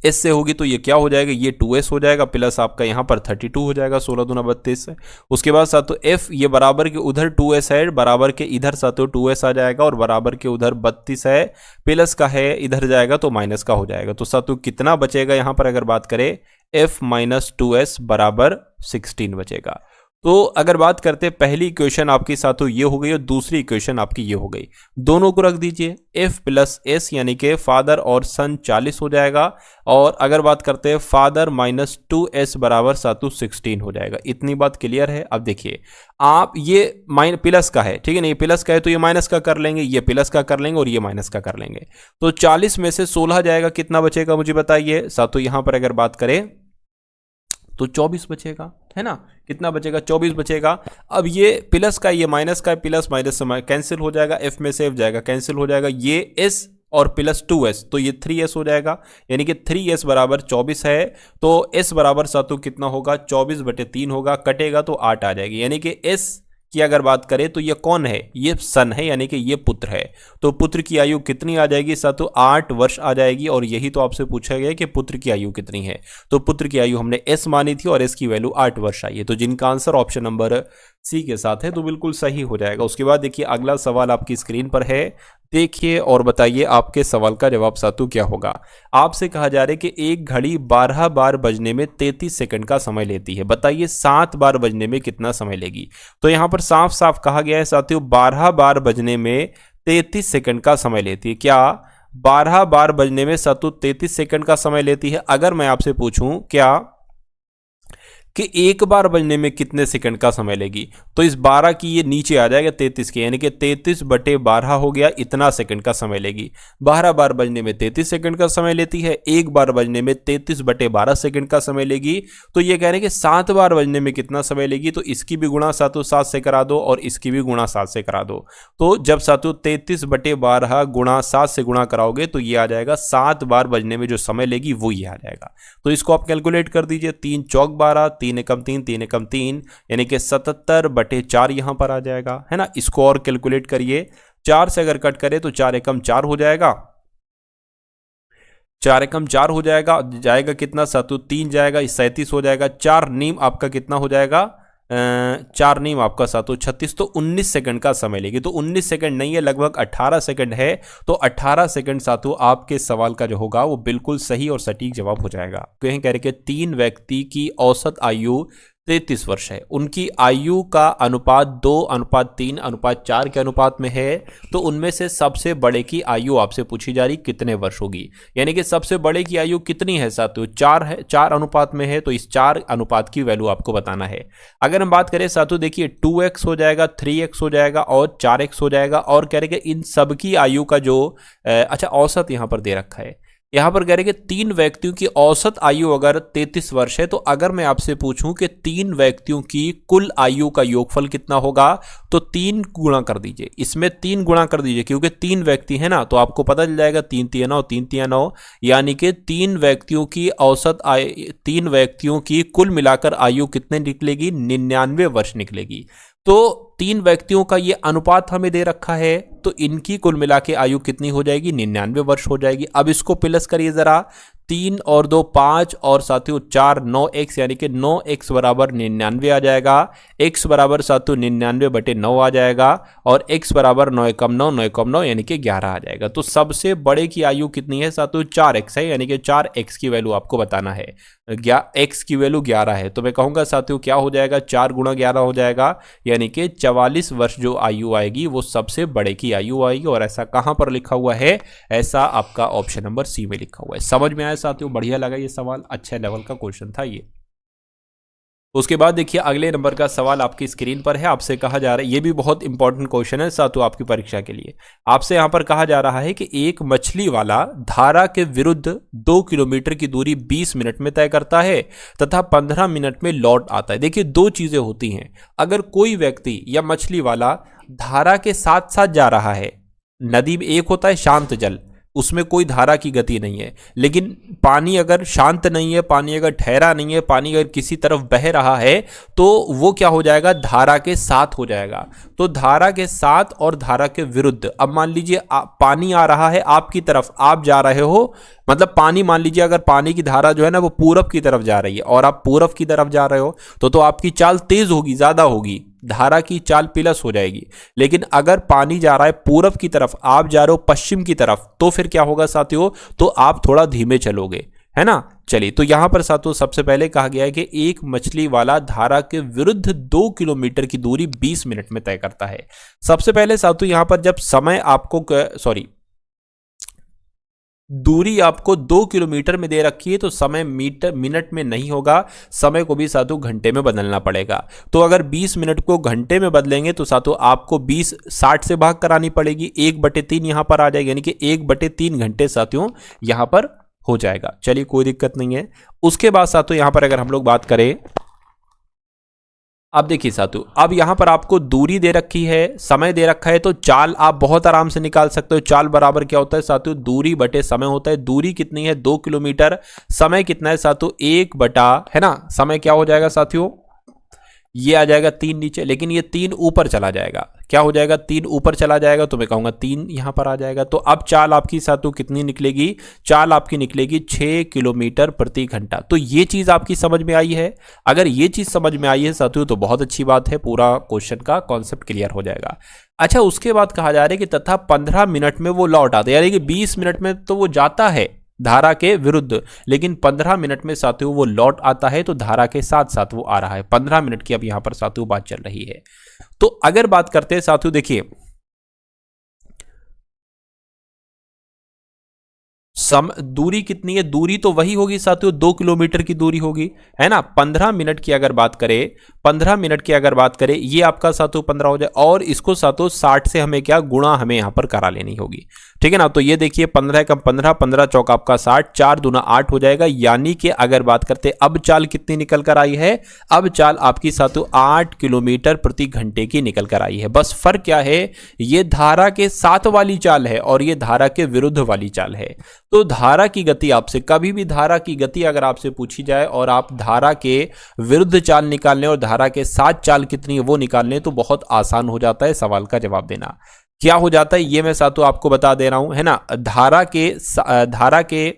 एस से होगी तो ये क्या हो जाएगा, ये 2s हो जाएगा, प्लस आपका यहाँ पर 32 हो जाएगा, 16 दूना 32 है। उसके बाद साथियों f ये बराबर के उधर 2s है, बराबर के इधर साथियों 2s आ जाएगा, और बराबर के उधर 32 है, प्लस का है इधर जाएगा तो माइनस का हो जाएगा। तो साथियों कितना बचेगा यहाँ पर अगर बात करें, f - 2s बराबर 16 बचेगा। तो अगर बात करते हैं पहली इक्वेशन आपकी साथियों ये हो गई और दूसरी इक्वेशन आपकी ये हो गई, दोनों को रख दीजिए, f + s यानी कि फादर और सन 40 हो जाएगा, और अगर बात करते हैं फादर - 2s बराबर साथियों 16 हो जाएगा। इतनी बात क्लियर है। अब देखिए आप ये प्लस का है, ठीक है ना, ये प्लस का है तो ये माइनस का कर लेंगे, ये प्लस का कर लेंगे और ये माइनस का कर लेंगे। तो 40 में से 16 जाएगा, कितना बचेगा मुझे बताइए साथियों। यहां पर अगर बात करें तो 24 बचेगा, है ना, कितना बचेगा 24 बचेगा। अब ये प्लस का ये माइनस का, प्लस माइनस से कैंसिल हो जाएगा, f में से f जाएगा कैंसिल हो जाएगा, ये s और प्लस 2s तो ये 3s हो जाएगा, यानी कि 3s बराबर 24 है। तो s बराबर साथियों कितना होगा, 24/3 होगा, कटेगा तो 8 आ जाएगी, यानी कि s की अगर बात करें तो ये कौन है, ये सन है, यानी कि ये पुत्र है। तो पुत्र की आयु कितनी आ जाएगी साथियों, 8 वर्ष आ जाएगी। और यही तो आपसे पूछा गया कि पुत्र की आयु कितनी है, तो पुत्र की आयु हमने s मानी थी और s की वैल्यू 8 वर्ष आई है। तो जिनका आंसर ऑप्शन नंबर सी के साथ है तो बिल्कुल सही हो जाएगा। उसके बाद देखिए अगला सवाल आपकी स्क्रीन पर है, देखिए और बताइए आपके सवाल का जवाब साथियों क्या होगा। आपसे कहा जा रहा है कि एक घड़ी 12 बार बजने में 33 सेकंड का समय लेती है, बताइए 7 बार बजने में कितना समय लेगी। तो यहां पर साफ साफ कहा गया है साथियों 12 बार बजने में 33 सेकंड का समय लेती है। क्या 12 बार बजने में साथियों 33 सेकंड का समय लेती है? अगर मैं आपसे पूछूं क्या कि एक बार बजने में कितने सेकंड का समय लेगी, तो इस 12 की ये नीचे आ जाएगा 33 के, यानी कि 33/12 हो गया, इतना सेकंड का समय लेगी। 12 बार बजने में 33 सेकंड का समय लेती है, एक बार बजने में 33/12 सेकंड का समय लेगी। तो ये कह रहे हैं कि 7 बार बजने में कितना समय लेगी, तो इसकी भी गुणा साथियों 7 से करा दो और इसकी भी गुणा 7 से करा दो। तो जब साथियों 33/12 गुणा 7 से गुणा कराओगे तो ये आ जाएगा 7 बार बजने में जो समय लेगी वो ये आ जाएगा। तो इसको आप कैलकुलेट कर दीजिए, 3 चौक 12, 3 एकम 3, 3 एकम 3, यानी कि 77/4 यहां पर आ जाएगा, है ना। इसको और कैलकुलेट करिए, 4 से अगर कट करें तो 4 एकम 4 हो जाएगा, 4 एकम 4 हो जाएगा, जाएगा कितना साथियों 3 जाएगा, 37 हो जाएगा, 4 नीम आपका कितना हो जाएगा 4 नीम आपका साथियों 36, तो 19 सेकंड का समय लेगी। तो 19 सेकंड नहीं है, लगभग 18 सेकंड है। तो 18 सेकंड साथियों आपके सवाल का जो होगा वो बिल्कुल सही और सटीक जवाब हो जाएगा। कहीं कह रहे कि 3 व्यक्ति की औसत आयु 33 वर्ष है, उनकी आयु का अनुपात 2:3:4 के अनुपात में है, तो उनमें से सबसे बड़े की आयु आपसे पूछी जा रही कितने वर्ष होगी, यानी कि सबसे बड़े की आयु कितनी है साथियों, 4 है, 4 अनुपात में है, तो इस 4 अनुपात की वैल्यू आपको बताना है। अगर हम बात करें साथियों, देखिए 2x हो जाएगा, 3x हो जाएगा और 4x हो जाएगा, और कह रहे कि इन सबकी आयु का जो अच्छा औसत यहां पर दे रखा है, यहां पर कह रहे कि 3 व्यक्तियों की औसत आयु अगर 33 वर्ष है, तो अगर मैं आपसे पूछूं कि 3 व्यक्तियों की कुल आयु का योगफल कितना होगा, तो 3 गुणा कर दीजिए, इसमें 3 गुणा कर दीजिए, क्योंकि 3 व्यक्ति है ना, तो आपको पता चल जाएगा 3 3 9 3 3 9, यानी कि 3 व्यक्तियों की औसत आयु, 3 व्यक्तियों की कुल मिलाकर आयु कितने निकलेगी, 99 वर्ष निकलेगी। तो 3 व्यक्तियों का ये अनुपात हमें दे रखा है, तो इनकी कुल मिला के आयु कितनी हो जाएगी, 99 वर्ष हो जाएगी। अब इसको प्लस करिए जरा, 3 और 2 5 और साथियों 4 9x, यानी कि 9x बराबर 99 आ जाएगा, x बराबर साथियों 99/9 आ जाएगा, और x बराबर 9 कम 9 9 कम 9 यानी कि 11 आ जाएगा। तो सबसे बड़े की आयु कितनी है साथियों, 4x है, यानी कि 4x की वैल्यू आपको बताना है, x की वैल्यू 11 है, तो मैं कहूंगा साथियों क्या हो जाएगा, 4 × 11 हो जाएगा, यानी कि 44 वर्ष जो आयु आएगी वो सबसे बड़े की आयु आएगी। और ऐसा कहां पर लिखा हुआ है, ऐसा आपका ऑप्शन नंबर सी में लिखा हुआ है। समझ में आया साथियों, बढ़िया लगा ये सवाल, अच्छे लेवल का क्वेश्चन था ये। उसके बाद देखिए अगले नंबर का सवाल आपकी स्क्रीन पर है, आपसे कहा जा रहा है, ये भी बहुत इंपॉर्टेंट क्वेश्चन है साथियों आपकी परीक्षा के लिए। आपसे यहां पर कहा जा रहा है कि एक मछली वाला धारा के विरुद्ध 2 किलोमीटर की दूरी 20 मिनट में तय करता है तथा 15 मिनट में लौट आता है। देखिए 2 चीजें होती हैं, अगर कोई व्यक्ति या मछली वाला धारा के साथ साथ जा रहा है, नदी में एक होता है शांत जल, उसमें कोई धारा की गति नहीं है, लेकिन पानी अगर शांत नहीं है, पानी अगर ठहरा नहीं है, पानी अगर किसी तरफ बह रहा है, तो वो क्या हो जाएगा, धारा के साथ हो जाएगा। तो धारा के साथ और धारा के विरुद्ध, अब मान लीजिए पानी आ रहा है आपकी तरफ, आप जा रहे हो, मतलब पानी, मान लीजिए अगर पानी की धारा जो है ना वो पूरब की तरफ जा रही है और आप पूरब की तरफ जा रहे हो, तो आपकी चाल तेज होगी, ज्यादा होगी, धारा की चाल प्लस हो जाएगी। लेकिन अगर पानी जा रहा है पूरब की तरफ, आप जा रहे हो पश्चिम की तरफ, तो फिर क्या होगा साथियों, तो आप थोड़ा धीमे चलोगे, है ना। चलिए, तो यहां पर साथियों सबसे पहले कहा गया है कि एक मछली वाला धारा के विरुद्ध 2 किलोमीटर की दूरी 20 मिनट में तय करता है। सबसे पहले साथियों यहां पर जब समय आपको दूरी आपको 2 किलोमीटर में दे रखी है, तो समय मिनट में नहीं होगा, समय को भी साथियों घंटे में बदलना पड़ेगा। तो अगर 20 मिनट को घंटे में बदलेंगे तो साथियों आपको 20 60 से भाग करानी पड़ेगी, 1/3 यहां पर आ जाएगी, यानी कि 1/3 घंटे साथियों यहां पर हो जाएगा। चलिए कोई दिक्कत नहीं है। उसके बाद साथियों यहां पर अगर हम लोग बात करें, अब देखिए साथियों, अब यहां पर आपको दूरी दे रखी है, समय दे रखा है, तो चाल आप बहुत आराम से निकाल सकते हो। चाल बराबर क्या होता है साथियों, दूरी बटे समय होता है। दूरी कितनी है, 2 किलोमीटर, समय कितना है साथियों, 1 बटा, है ना, समय क्या हो जाएगा साथियों, ये आ जाएगा 3 नीचे, लेकिन ये 3 ऊपर चला जाएगा, क्या हो जाएगा, 3 ऊपर चला जाएगा, तो मैं कहूंगा 3 यहां पर आ जाएगा। तो अब चाल आपकी साथियों कितनी निकलेगी, चाल आपकी निकलेगी 6 किलोमीटर प्रति घंटा। तो ये चीज आपकी समझ में आई है। अगर ये चीज समझ में आई है साथियों तो बहुत अच्छी बात है, पूरा क्वेश्चन का कॉन्सेप्ट क्लियर हो जाएगा। अच्छा, उसके बाद कहा जा रहा है कि तथा 15 मिनट में वो लौट आता है, यानी कि 20 मिनट में तो वो जाता है धारा के विरुद्ध, लेकिन 15 मिनट में साथियों वो लौट आता है, तो धारा के साथ साथ वो आ रहा है। 15 मिनट की अब यहां पर साथियों बात चल रही है। तो अगर बात करते हैं साथियों, देखिए दूरी कितनी है, दूरी तो वही होगी साथियों, 2 किलोमीटर की दूरी होगी, है ना। 15 मिनट की अगर बात करें, 15 मिनट की अगर बात करें, ये आपका साथियों 15 हो जाए, और इसको साथियों 60 से हमें क्या गुणा हमें यहां पर करा लेनी होगी, ठीक है ना। तो ये देखिए 15 कम 15, 15 चौका आपका 60, 4 दूना 8 हो जाएगा। यानी कि अगर बात करते अब चाल कितनी निकल कर आई है, अब चाल आपकी साथियों 8 किलोमीटर प्रति घंटे की निकल कर आई है। बस फर्क क्या है, ये धारा के साथ वाली चाल है और ये धारा के विरुद्ध वाली चाल है। तो धारा की गति आपसे, कभी भी धारा की गति अगर आपसे पूछी जाए और आप धारा के विरुद्ध चाल निकालने और धारा के साथ चाल कितनी है वो निकालने, तो बहुत आसान हो जाता है सवाल का जवाब देना। क्या हो जाता है ये मैं साथियों आपको बता दे रहा हूं, है ना। धारा के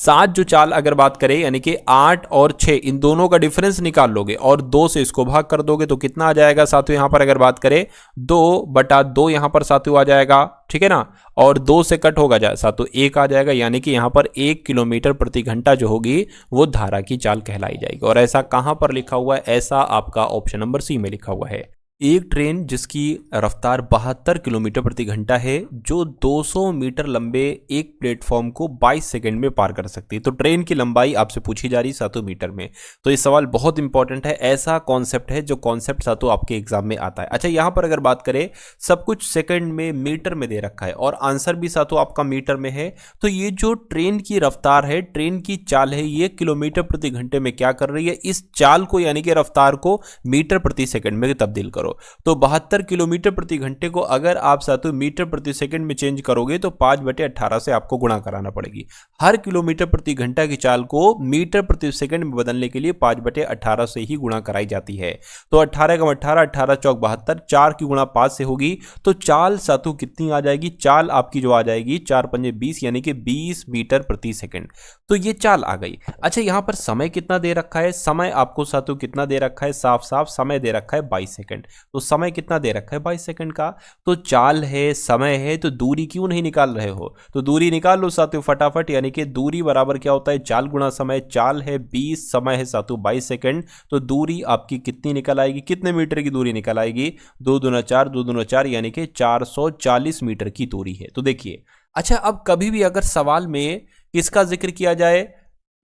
साथ जो चाल अगर बात करें यानी कि 8 और 6 इन दोनों का डिफरेंस निकाल लोगे और 2 से इसको भाग कर दोगे तो कितना आ जाएगा साथियों, यहां पर अगर बात करें 2/2 यहां पर साथियों आ जाएगा, ठीक है ना। और 2 से कट होगा जाए साथियों 1 आ जाएगा, यानी कि यहां पर 1 किलोमीटर प्रति घंटा जो होगी वो धारा की चाल कहलाई जाएगी। और ऐसा कहां पर लिखा हुआ है, ऐसा आपका ऑप्शन नंबर सी में लिखा हुआ है। एक ट्रेन जिसकी रफ्तार 72 किलोमीटर प्रति घंटा है, जो 200 मीटर लंबे एक प्लेटफॉर्म को 22 सेकंड में पार कर सकती है। तो ट्रेन की लंबाई आपसे पूछी जा रही 7 मीटर में। तो ये सवाल बहुत इंपॉर्टेंट है, ऐसा कॉन्सेप्ट है जो कॉन्सेप्ट सातों आपके एग्जाम में आता है। अच्छा, यहां पर अगर बात करें सब कुछ सेकंड में मीटर में दे रखा है और आंसर भी सातों आपका मीटर में है। तो ये जो ट्रेन की रफ्तार है, ट्रेन की चाल है, ये किलोमीटर प्रति घंटे में क्या कर रही है, इस चाल को यानी कि रफ्तार को मीटर प्रति सेकंड में तब्दील करो। तो 72 किलोमीटर प्रति घंटे को अगर आप सातों मीटर प्रति सेकंड में चेंज करोगे तो 5/18 से आपको गुणा कराना पड़ेगी। हर किलोमीटर प्रति घंटा की चाल को मीटर प्रति सेकंड में बदलने के लिए 5/18 से ही गुणा कराई जाती है। तो 18 का 18, 18 चौक 72, 4 की गुणा 5 से होगी। तो चाल सातों कितनी आ जाएगी, चाल आपकी जो आ जाएगी 4 पंजे 20 यानी कि 20 मीटर प्रति सेकंड। तो ये चाल आ गई। अच्छा, यहां पर समय कितना दे रखा है, समय आपको सातों कितना दे रखा है, साफ साफ समय दे रखा है 22 सेकंड। तो समय कितना दे रखा है 22 सेकंड का। तो चाल है, समय है, तो दूरी क्यों नहीं निकाल रहे हो, तो दूरी निकाल लो साथियों फटाफट। यानी कि दूरी बराबर क्या होता है, चाल गुणा समय। चाल है 20, समय है साथियों 22 सेकंड। तो दूरी आपकी कितनी निकल आएगी, कितने मीटर की दूरी निकल आएगी, 2 दूना 4, 2 दूना 4 यानी कि 440 मीटर की दूरी है। तो देखिए, अच्छा अब कभी भी अगर सवाल में किसका जिक्र किया जाए,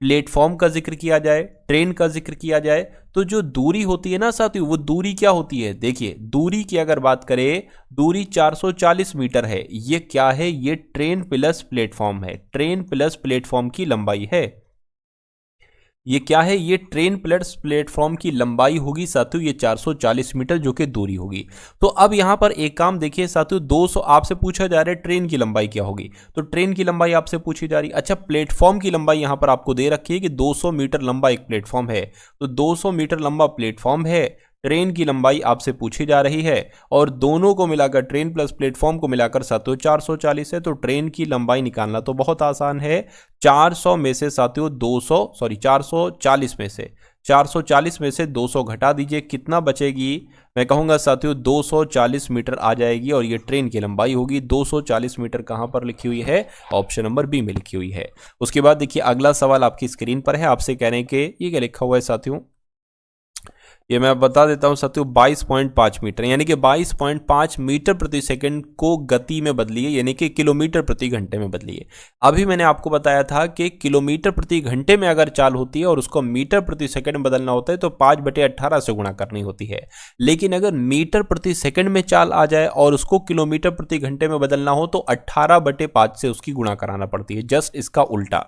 प्लेटफॉर्म का जिक्र किया जाए, ट्रेन का जिक्र किया जाए, तो जो दूरी होती है ना साथियों, वो दूरी क्या होती है, देखिए दूरी की अगर बात करें, दूरी 440 मीटर है। ये क्या है, ये ट्रेन प्लस प्लेटफॉर्म है, ट्रेन प्लस प्लेटफॉर्म की लंबाई है। ये क्या है, ये ट्रेन प्लस प्लेटफॉर्म की लंबाई होगी साथियों, ये 440 मीटर जो कि दूरी होगी। तो अब यहां पर एक काम देखिए साथियों, 200 आपसे पूछा जा रहा है ट्रेन की लंबाई क्या होगी, तो ट्रेन की लंबाई आपसे पूछी जा रही है। अच्छा, प्लेटफॉर्म की लंबाई यहां पर आपको दे रखी है कि 200 मीटर लंबा एक प्लेटफॉर्म है। तो 200 मीटर लंबा प्लेटफॉर्म है, ट्रेन की लंबाई आपसे पूछी जा रही है और दोनों को मिलाकर, ट्रेन प्लस प्लेटफॉर्म को मिलाकर साथियों 440 है। तो ट्रेन की लंबाई निकालना तो बहुत आसान है। 400 में से साथियों 440 में से 440 में से 200 घटा दीजिए, कितना बचेगी, मैं कहूंगा साथियों 240 मीटर आ जाएगी और ये ट्रेन की लंबाई होगी। 240 मीटर कहां पर लिखी हुई है, ऑप्शन नंबर बी में लिखी हुई है। उसके बाद देखिए अगला सवाल आपकी स्क्रीन पर है, आपसे कह रहे हैं कि ये क्या लिखा हुआ है साथियों, ये मैं बता देता हूं साथियों, 22.5 मीटर यानी कि 22.5 मीटर प्रति सेकंड को गति में बदलिए, यानी कि किलोमीटर प्रति घंटे में बदलिए। अभी मैंने आपको बताया था कि किलोमीटर प्रति घंटे में अगर चाल होती है और उसको मीटर प्रति सेकंड में बदलना होता है तो 5/18 से गुणा करनी होती है। लेकिन अगर मीटर प्रति सेकंड में चाल आ जाए और उसको किलोमीटर प्रति घंटे में बदलना हो तो 18/5 से उसकी गुणा कराना पड़ती है, जस्ट इसका उल्टा।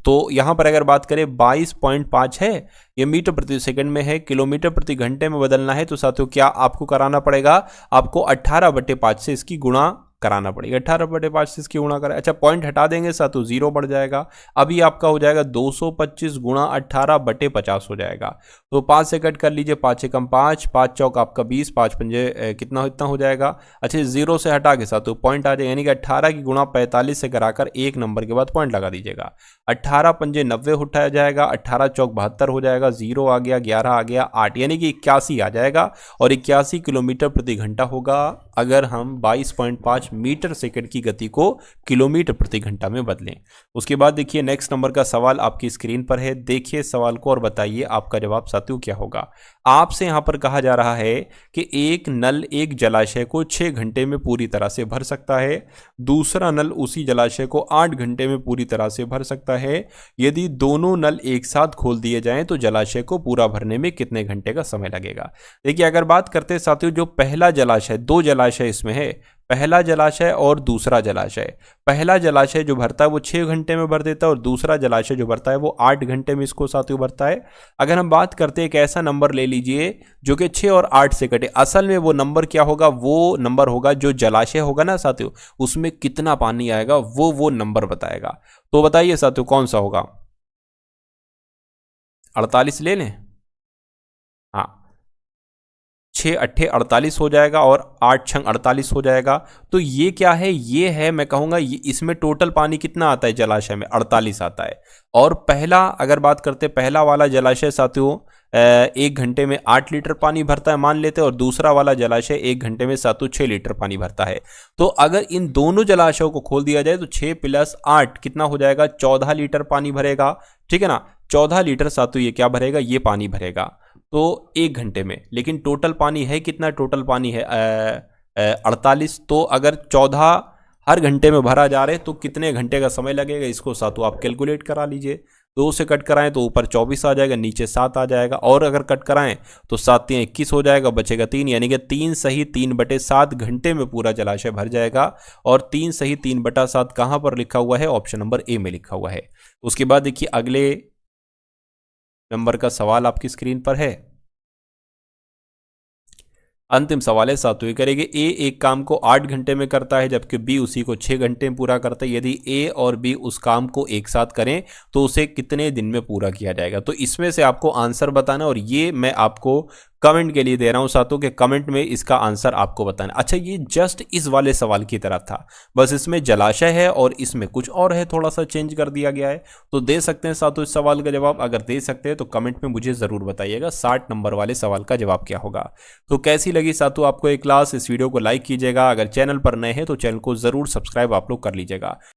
तो यहां पर अगर बात करें 22.5 है, ये मीटर प्रति सेकंड में है, किलोमीटर प्रति घंटे में बदलना है तो साथियों क्या आपको कराना पड़ेगा, आपको 18/5 से इसकी गुणा कराना पड़ेगा। 18/5 से इसकी गुणा करें। अच्छा, पॉइंट हटा देंगे साथियों, 0 बढ़ जाएगा। अभी आपका हो जाएगा 225 गुणा 18/50 हो जाएगा। तो 5 से कट कर लीजिए, 5 एकम 5, 5 चौक आपका 20, 5 पंजे कितना इतना हो जाएगा। अच्छा, 0 से हटा के साथियों पॉइंट आ जाएगा, यानी कि 18 की गुणा 45 से कराकर एक नंबर के बाद पॉइंट लगा दीजिएगा। 18 पंजे 90 उठाया जाएगा, 18 चौक 72 हो जाएगा, 0 आ गया, 11 आ गया, 8 यानी कि 81 आ जाएगा और 81 किलोमीटर प्रति घंटा होगा अगर हम 22.5 मीटर सेकंड की गति को किलोमीटर प्रति घंटा में बदलें। उसके बाद देखिए नेक्स्ट नंबर का सवाल आपकी स्क्रीन पर है, देखिए सवाल को और बताइए आपका जवाब साथियों क्या होगा। आपसे यहां पर कहा जा रहा है कि एक नल एक जलाशय को 6 घंटे में पूरी तरह से भर सकता है, दूसरा नल उसी जलाशय को 8 घंटे में पूरी तरह से भर सकता है। यदि दोनों नल एक साथ खोल दिए जाएं तो जलाशय को पूरा भरने में कितने घंटे का समय लगेगा। देखिए अगर बात करते हैं साथियों, जो पहला जलाशय, 2 जलाशय इसमें है, पहला जलाशय और दूसरा जलाशय। पहला जलाशय जो भरता है वो 6 घंटे में भर देता है और दूसरा जलाशय जो भरता है वो 8 घंटे में इसको साथियों भरता है। अगर हम बात करते हैं एक ऐसा नंबर ले लीजिए जो कि 6 और 8 से कटे, असल में वो नंबर क्या होगा, वो नंबर होगा जो जलाशय होगा ना साथियों, उसमें कितना पानी आएगा वो नंबर बताएगा। तो बताइए साथियों कौन सा होगा, 48 ले लें, हाँ 6 अट्ठे 48 हो जाएगा और 8 छंग 48 हो जाएगा। तो ये क्या है, ये है मैं कहूँगा इसमें टोटल पानी कितना आता है जलाशय में, 48 आता है। और पहला अगर बात करते, पहला वाला जलाशय साथियों 1 घंटे में 8 लीटर पानी भरता है मान लेते हैं, और दूसरा वाला जलाशय 1 घंटे में साथियों 6 लीटर पानी भरता है। तो अगर इन दोनों जलाशयों को खोल दिया जाए तो 6 + 8 कितना हो जाएगा, 14 लीटर पानी भरेगा, ठीक है ना। 14 लीटर साथियों ये क्या भरेगा, ये पानी भरेगा तो 1 घंटे में। लेकिन टोटल पानी है कितना, टोटल पानी है 48। तो अगर 14 हर घंटे में भरा जा रहे तो कितने घंटे का समय लगेगा, इसको साथियों आप कैलकुलेट करा लीजिए। 2 से कट कराएं तो ऊपर 24 आ जाएगा, नीचे 7 आ जाएगा, और अगर कट कराएं तो 7 × 21 हो जाएगा, बचेगा 3, यानी कि 3 सही 3/7 घंटे में पूरा जलाशय भर जाएगा। और 3 सही 3/7 कहाँ पर लिखा हुआ है, ऑप्शन नंबर ए में लिखा हुआ है। उसके बाद देखिए अगले नंबर का सवाल आपकी स्क्रीन पर है। अंतिम सवाल है सातवें करेंगे, ए एक काम को 8 घंटे में करता है जबकि बी उसी को 6 घंटे में पूरा करता है। यदि ए और बी उस काम को एक साथ करें तो उसे कितने दिन में पूरा किया जाएगा। तो इसमें से आपको आंसर बताना, और ये मैं आपको कमेंट के लिए दे रहा हूं साथों के कमेंट में इसका आंसर आपको बताना। अच्छा, ये जस्ट इस वाले सवाल की तरह था, बस इसमें जलाशय है और इसमें कुछ और है, थोड़ा सा चेंज कर दिया गया है। तो दे सकते हैं साथों इस सवाल का जवाब, अगर दे सकते हैं तो कमेंट में मुझे जरूर बताइएगा 60 नंबर वाले सवाल का जवाब क्या होगा। तो कैसी लगी साथों आपको ये क्लास, इस वीडियो को लाइक कीजिएगा, अगर चैनल पर नए हैं तो चैनल को जरूर सब्सक्राइब आप लोग कर लीजिएगा।